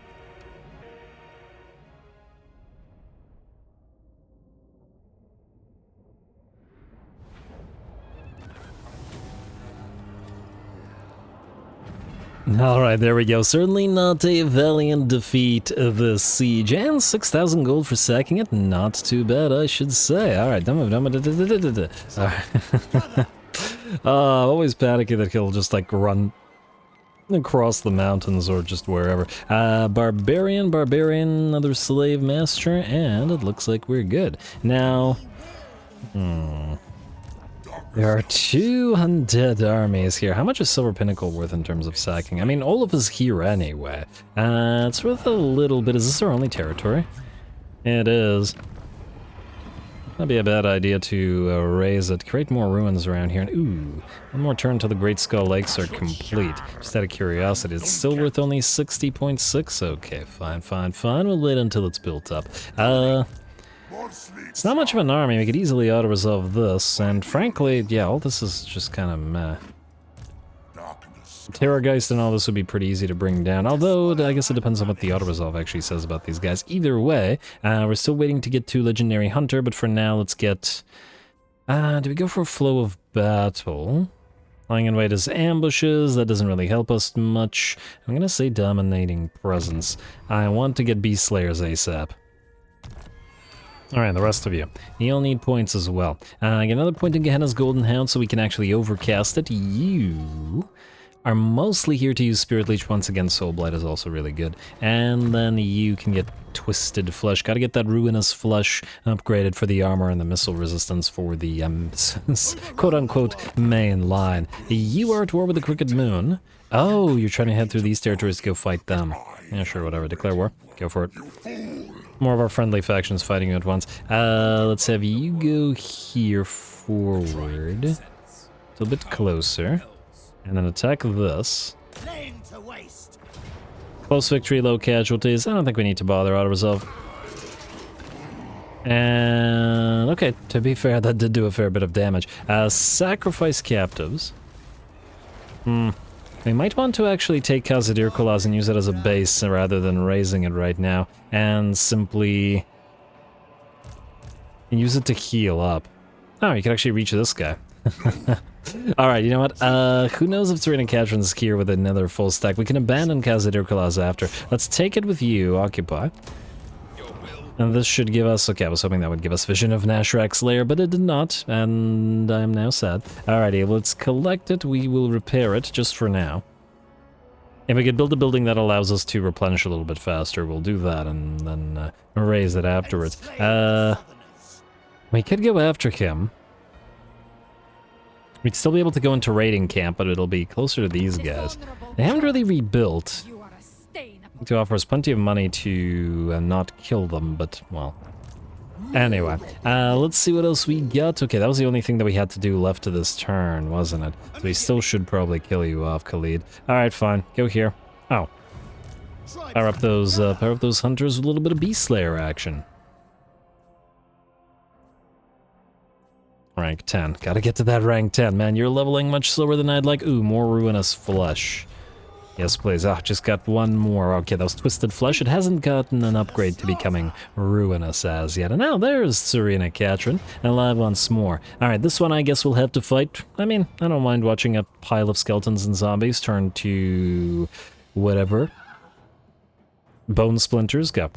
Alright, there we go. Certainly not a valiant defeat this siege. And 6,000 gold for sacking it. Not too bad, I should say. Alright, always panicky that he'll just like run across the mountains or just wherever. Barbarian, another slave master, and it looks like we're good. Now, there are 2 undead armies here. How much is Silver Pinnacle worth in terms of sacking? I mean, all of us here anyway. It's worth a little bit. Is this our only territory? It is. That'd be a bad idea to raise it. Create more ruins around here. And ooh, one more turn till the Great Skull Lakes are complete. Just out of curiosity, it's still worth only 60.6? Okay, fine. We'll wait until it's built up. It's not much of an army. We could easily auto-resolve this. And frankly, yeah, all this is just kind of meh. Terrorgeist and all this would be pretty easy to bring down, although I guess it depends on what the auto-resolve actually says about these guys. Either way, we're still waiting to get to Legendary Hunter, but for now, let's get... do we go for a Flow of Battle? Lying in wait as ambushes, that doesn't really help us much. I'm gonna say Dominating Presence. I want to get Beast Slayers ASAP. Alright, the rest of you. You'll need points as well. Get another point in Gehenna's Golden Hound so we can actually overcast it. You are mostly here to use Spirit Leech once again. Soul Blight is also really good. And then you can get Twisted Flesh. Gotta get that Ruinous Flesh upgraded for the armor and the missile resistance for the quote-unquote main line. You are at war with the Crooked Moon. Oh, you're trying to head through these territories to go fight them. Yeah, sure, whatever. Declare war. Go for it. More of our friendly factions fighting you at once. Let's have you go here forward. A bit closer. And then attack this. Close victory, low casualties. I don't think we need to bother auto-resolve. And okay, to be fair, that did do a fair bit of damage. Sacrifice captives. We might want to actually take Kazadir Kolas and use it as a base rather than raising it right now. And simply use it to heal up. Oh, you can actually reach this guy. Alright, you know what? Who knows if Serena Katrin's here with another full stack. We can abandon Kazadir Kolas after. Let's take it with you, Occupy. And this should give us... Okay, I was hoping that would give us Vision of Nashrak's Lair, but it did not, and I am now sad. Alrighty, let's collect it. We will repair it, just for now. If we could build a building that allows us to replenish a little bit faster, we'll do that, and then raise it afterwards. We could go after him. We'd still be able to go into raiding camp, but it'll be closer to these guys. They haven't really rebuilt. To offer us plenty of money to not kill them, but, well. Anyway, let's see what else we got. Okay, that was the only thing that we had to do left to this turn, wasn't it? So we still should probably kill you off, Khalid. Alright, fine. Go here. Oh. Power up those hunters with a little bit of Beast Slayer action. Rank 10. Gotta get to that rank 10, man. You're leveling much slower than I'd like. Ooh, more Ruinous Flesh. Yes, please. Ah, just got one more. Okay, that was Twisted Flesh. It hasn't gotten an upgrade to becoming Ruinous as yet. And now there's Serena Katrin, alive once more. Alright, this one I guess we'll have to fight. I mean, I don't mind watching a pile of skeletons and zombies turn to... whatever. Bone Splinters, go.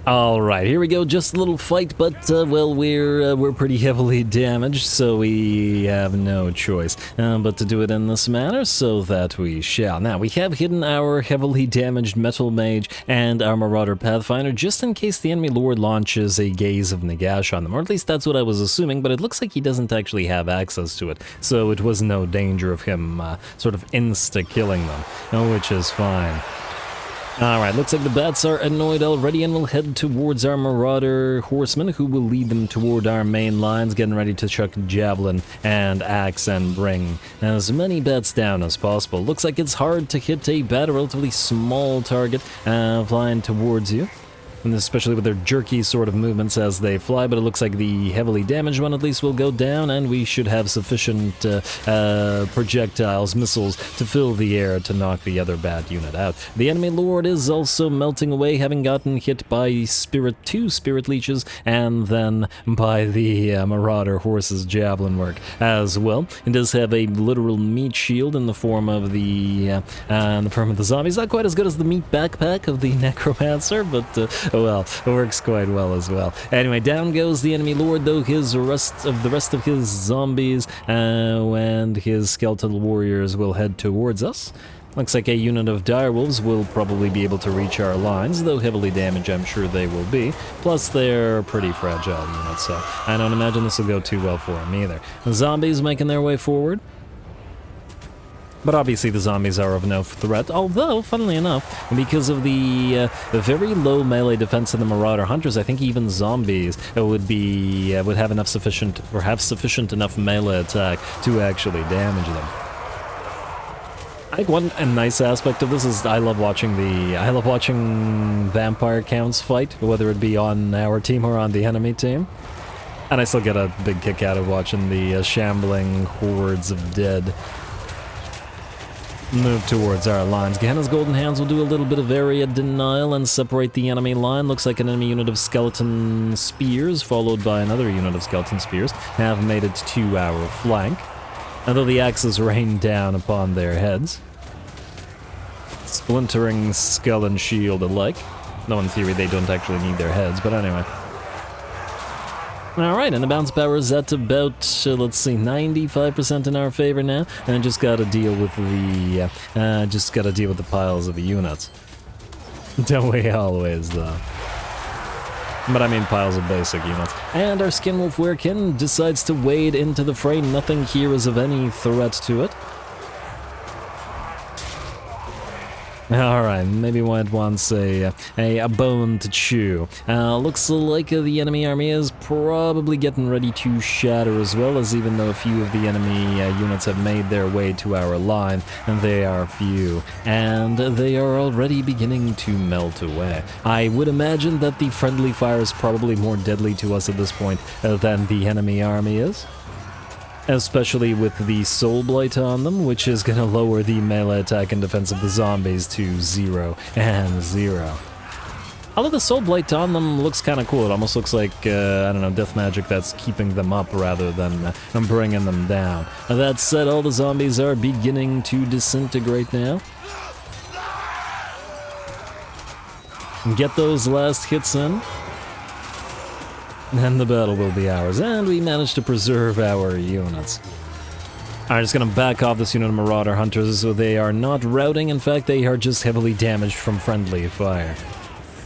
Alright, here we go, just a little fight, but, well, we're pretty heavily damaged, so we have no choice but to do it in this manner, so that we shall. Now, we have hidden our heavily damaged Metal Mage and our Marauder Pathfinder, just in case the enemy lord launches a Gaze of Nagash on them, or at least that's what I was assuming, but it looks like he doesn't actually have access to it, so it was no danger of him sort of insta-killing them, which is fine. Alright, looks like the bats are annoyed already and will head towards our Marauder Horsemen, who will lead them toward our main lines, getting ready to chuck Javelin and Axe and bring as many bats down as possible. Looks like it's hard to hit a bat, a relatively small target, flying towards you. and especially with their jerky sort of movements as they fly, but it looks like the heavily damaged one at least will go down, and we should have sufficient projectiles, missiles, to fill the air to knock the other bad unit out. The enemy lord is also melting away, having gotten hit by two spirit leeches, and then by the marauder horse's javelin work as well. It does have a literal meat shield in the form of the zombies. Not quite as good as the meat backpack of the necromancer, but well, it works quite well as well. Anyway, down goes the enemy lord, though the rest of his zombies and his skeletal warriors will head towards us. Looks like a unit of direwolves will probably be able to reach our lines, though heavily damaged I'm sure they will be. Plus they're pretty fragile units, so I don't imagine this will go too well for them either. The zombies making their way forward. But obviously the zombies are of no threat, although, funnily enough, because of the very low melee defense of the Marauder Hunters, I think even zombies would have sufficient enough melee attack to actually damage them. I think one nice aspect of this is I love watching vampire counts fight, whether it be on our team or on the enemy team. And I still get a big kick out of watching the shambling hordes of dead move towards our lines. Gehenna's Golden Hands will do a little bit of area denial and separate the enemy line. Looks like an enemy unit of skeleton spears, followed by another unit of skeleton spears, have made it to our flank, although the axes rain down upon their heads, splintering skull and shield alike. Though in theory they don't actually need their heads, but anyway. Alright, and the bounce power is at about, let's see, 95% in our favor now, and I just gotta deal with the piles of units. Don't we always, though? But I mean piles of basic units. And our Skinwolf Werekin decides to wade into the fray. Nothing here is of any threat to it. Alright, maybe one wants a bone to chew. Looks like the enemy army is probably getting ready to shatter as well, as even though a few of the enemy units have made their way to our line, and they are few, and they are already beginning to melt away. I would imagine that the friendly fire is probably more deadly to us at this point than the enemy army is. Especially with the Soul Blight on them, which is going to lower the melee attack and defense of the zombies to 0 and 0. Although the Soul Blight on them looks kind of cool. It almost looks like, I don't know, death magic that's keeping them up rather than bringing them down. That said, all the zombies are beginning to disintegrate now. Get those last hits in, and the battle will be ours, and we managed to preserve our units. I'm just gonna back off this unit of Marauder Hunters, so they are not routing. In fact, they are just heavily damaged from friendly fire.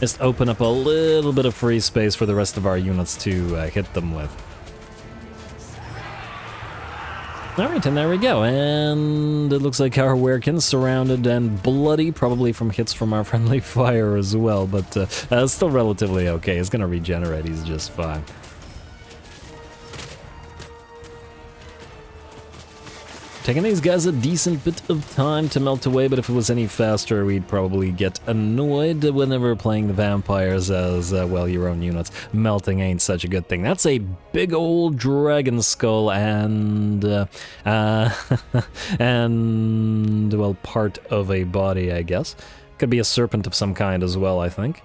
Just open up a little bit of free space for the rest of our units to hit them with. Alright, and there we go, and it looks like our Werekin's surrounded and bloody, probably from hits from our friendly fire as well, but still relatively okay. He's gonna regenerate, he's just fine. Taking these guys a decent bit of time to melt away, but if it was any faster, we'd probably get annoyed whenever playing the vampires as, well, your own units. Melting ain't such a good thing. That's a big old dragon skull and, and, well, part of a body, I guess. Could be a serpent of some kind as well, I think.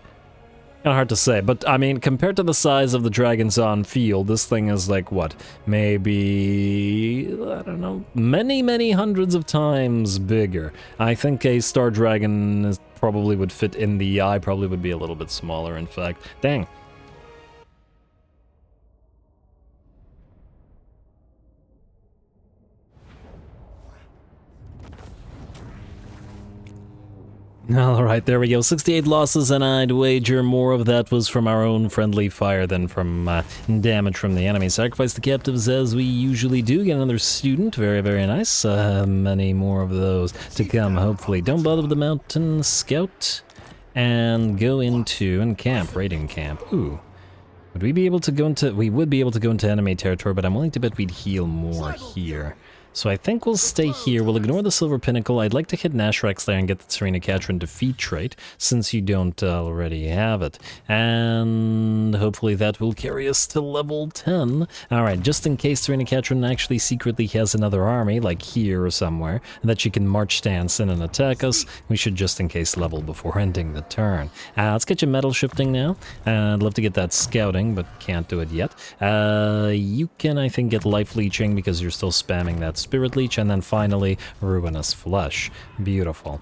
Kind of hard to say, but I mean, compared to the size of the dragons on field, this thing is like, what, maybe, I don't know, many hundreds of times bigger. I think a star dragon probably would fit in the eye, probably would be a little bit smaller, in fact. Dang. Alright, there we go. 68 losses, and I'd wager more of that was from our own friendly fire than from damage from the enemy. Sacrifice the captives as we usually do. Get another student. Very, very nice. Many more of those to come, hopefully. Don't bother with the mountain scout. And go into and camp. Raiding camp. Ooh. Would we be able to go into... We would be able to go into enemy territory, but I'm willing to bet we'd heal more here. So I think we'll stay here. We'll ignore the Silver Pinnacle. I'd like to hit Nashrex there and get the Serena Catron defeat trait, since you don't already have it. And hopefully that will carry us to level 10. Alright, just in case Serena Catron actually secretly has another army, like here or somewhere, that she can march stance in and attack us, we should just in case level before ending the turn. Let's get you metal shifting now. I'd love to get that scouting, but can't do it yet. You can, I think, get life leeching because you're still spamming that spirit leech, and then finally Ruinous flesh. Beautiful.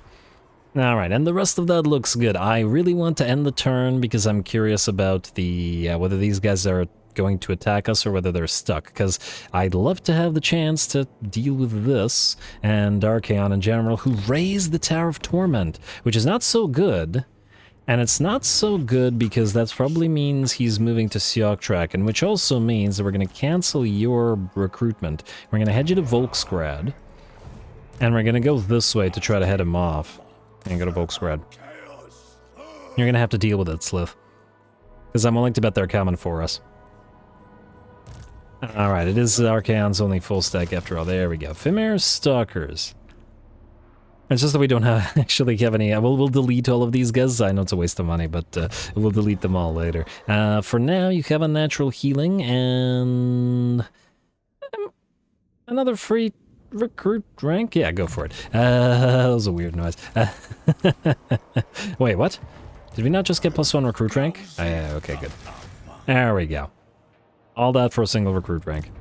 Alright, and the rest of that looks good. I really want to end the turn because I'm curious about the whether these guys are going to attack us or whether they're stuck, because I'd love to have the chance to deal with this and Archaon in general, who raised the Tower of Torment, which is not so good. And it's not so good because that probably means he's moving to Sioktrack, and which also means that we're going to cancel your recruitment. We're going to head you to Volksgrad, and we're going to go this way to try to head him off. And go to Volksgrad. You're going to have to deal with it, Slith. Because I'm willing to bet they're coming for us. Alright, it is Archaon's only full stack after all. There we go. Fimir's Stalkers. It's just that we don't actually have any. We'll delete all of these guys. I know it's a waste of money, but we'll delete them all later. For now, you have a natural healing and another free recruit rank. Yeah, go for it. That was a weird noise. Wait, what? Did we not just get +1 recruit rank? Yeah, okay, good. There we go. All that for a single recruit rank.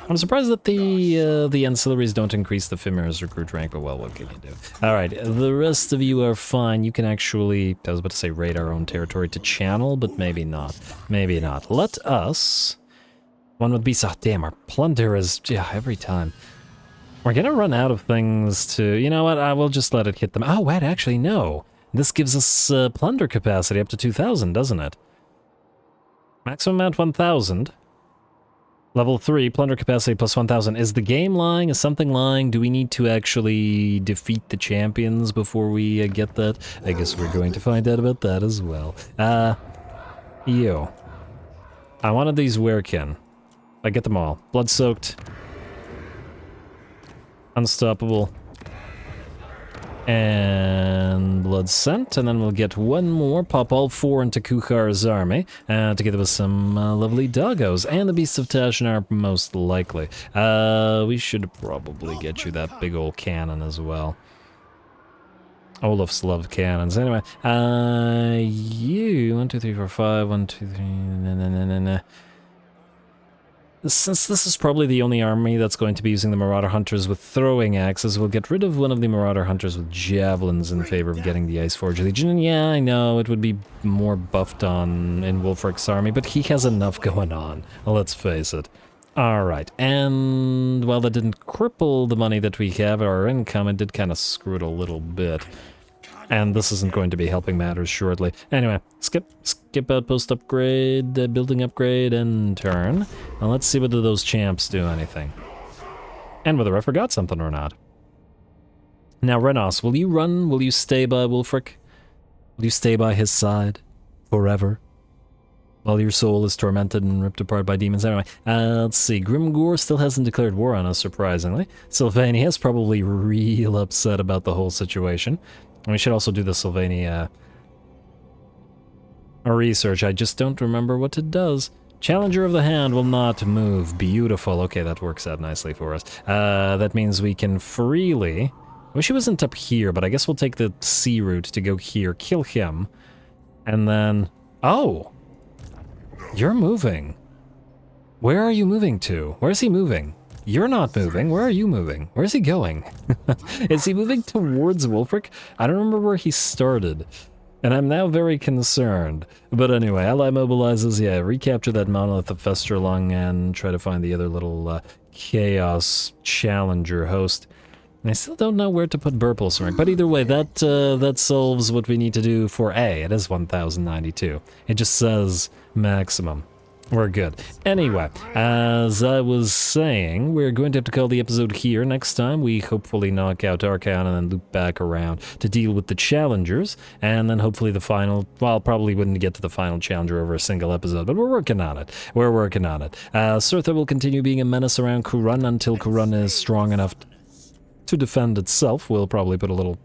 I'm surprised that the ancillaries don't increase the Fimir's recruit rank, but well, what can you do? Alright, the rest of you are fine. You can actually, I was about to say raid our own territory to channel, but maybe not. Maybe not. Let us... One would be so... Damn, our plunder is... Yeah, every time. We're gonna run out of things to... You know what? I will just let it hit them. Oh, wait, actually, no. This gives us plunder capacity up to 2,000, doesn't it? Maximum amount 1,000. Level 3, plunder capacity plus 1,000. Is the game lying? Is something lying? Do we need to actually defeat the champions before we get that? I guess we're going to find out about that as well. You. I wanted these Werekin. I get them all. Blood-soaked. Unstoppable. And Blood Scent, and then we'll get one more, pop all 4 into Kukhar's army, together with some lovely doggos, and the Beasts of Tashnar most likely. We should probably get you that big old cannon as well. Olaf's love cannons. Anyway, you, 1, 2, 3, 4, 5, 1, 2, 3, Since this is probably the only army that's going to be using the Marauder Hunters with throwing axes, we'll get rid of one of the Marauder Hunters with javelins in favor of getting the Iceforge Legion. And yeah, I know, it would be more buffed on in Wulfrik's army, but he has enough going on, let's face it. Alright, and while that didn't cripple the money that we have, our income, it did kind of screw it a little bit. And this isn't going to be helping matters shortly. Anyway, skip outpost upgrade, building upgrade, and turn. Now let's see whether those champs do anything. And whether I forgot something or not. Now, Renos, will you run? Will you stay by Wulfrik? Will you stay by his side forever? While your soul is tormented and ripped apart by demons. Anyway, let's see. Grimgor still hasn't declared war on us, surprisingly. Sylvania is probably real upset about the whole situation. And we should also do the Sylvania research. I just don't remember what it does. Challenger of the Hand will not move. Beautiful. Okay, that works out nicely for us. That means we can freely... I wish he wasn't up here, but I guess we'll take the sea route to go here, kill him, and then... Oh! You're moving. Where are you moving to? Where's he moving? You're not moving. Where are you moving? Where's he going? Is he moving towards Wulfrik? I don't remember where he started. And I'm now very concerned. But anyway, ally mobilizes, yeah, recapture that monolith of Festerlung and try to find the other little chaos challenger host. And I still don't know where to put Burple's, but either way, that solves what we need to do for A. It is 1092. It just says maximum. We're good. Anyway, as I was saying, we're going to have to call the episode here. Next time, we hopefully knock out Archon and then loop back around to deal with the challengers. And then hopefully the final, well, probably wouldn't get to the final challenger over a single episode, but we're working on it. We're working on it. Surtha will continue being a menace around Kurun until Kurun is strong enough to defend itself. We'll probably put a little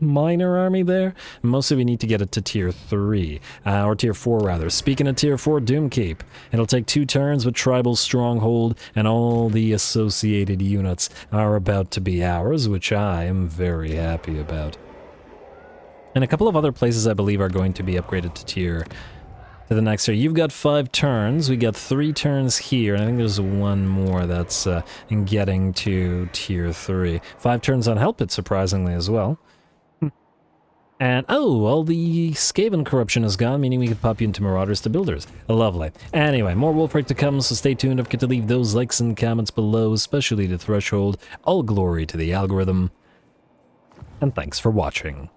minor army there. Mostly we need to get it to tier 3, or tier 4 rather. Speaking of tier 4, Doomkeep. It'll take 2 turns with Tribal Stronghold, and all the associated units are about to be ours, which I am very happy about. And a couple of other places I believe are going to be upgraded to the next tier. You've got 5 turns, we got 3 turns here, and I think there's one more that's in getting to tier 3. 5 turns on Help It, surprisingly, as well. And, oh, all the Skaven corruption is gone, meaning we can pop you into Marauders to Builders. Lovely. Anyway, more Wulfrik to come, so stay tuned. Don't forget to leave those likes and comments below, especially the Threshold. All glory to the algorithm. And thanks for watching.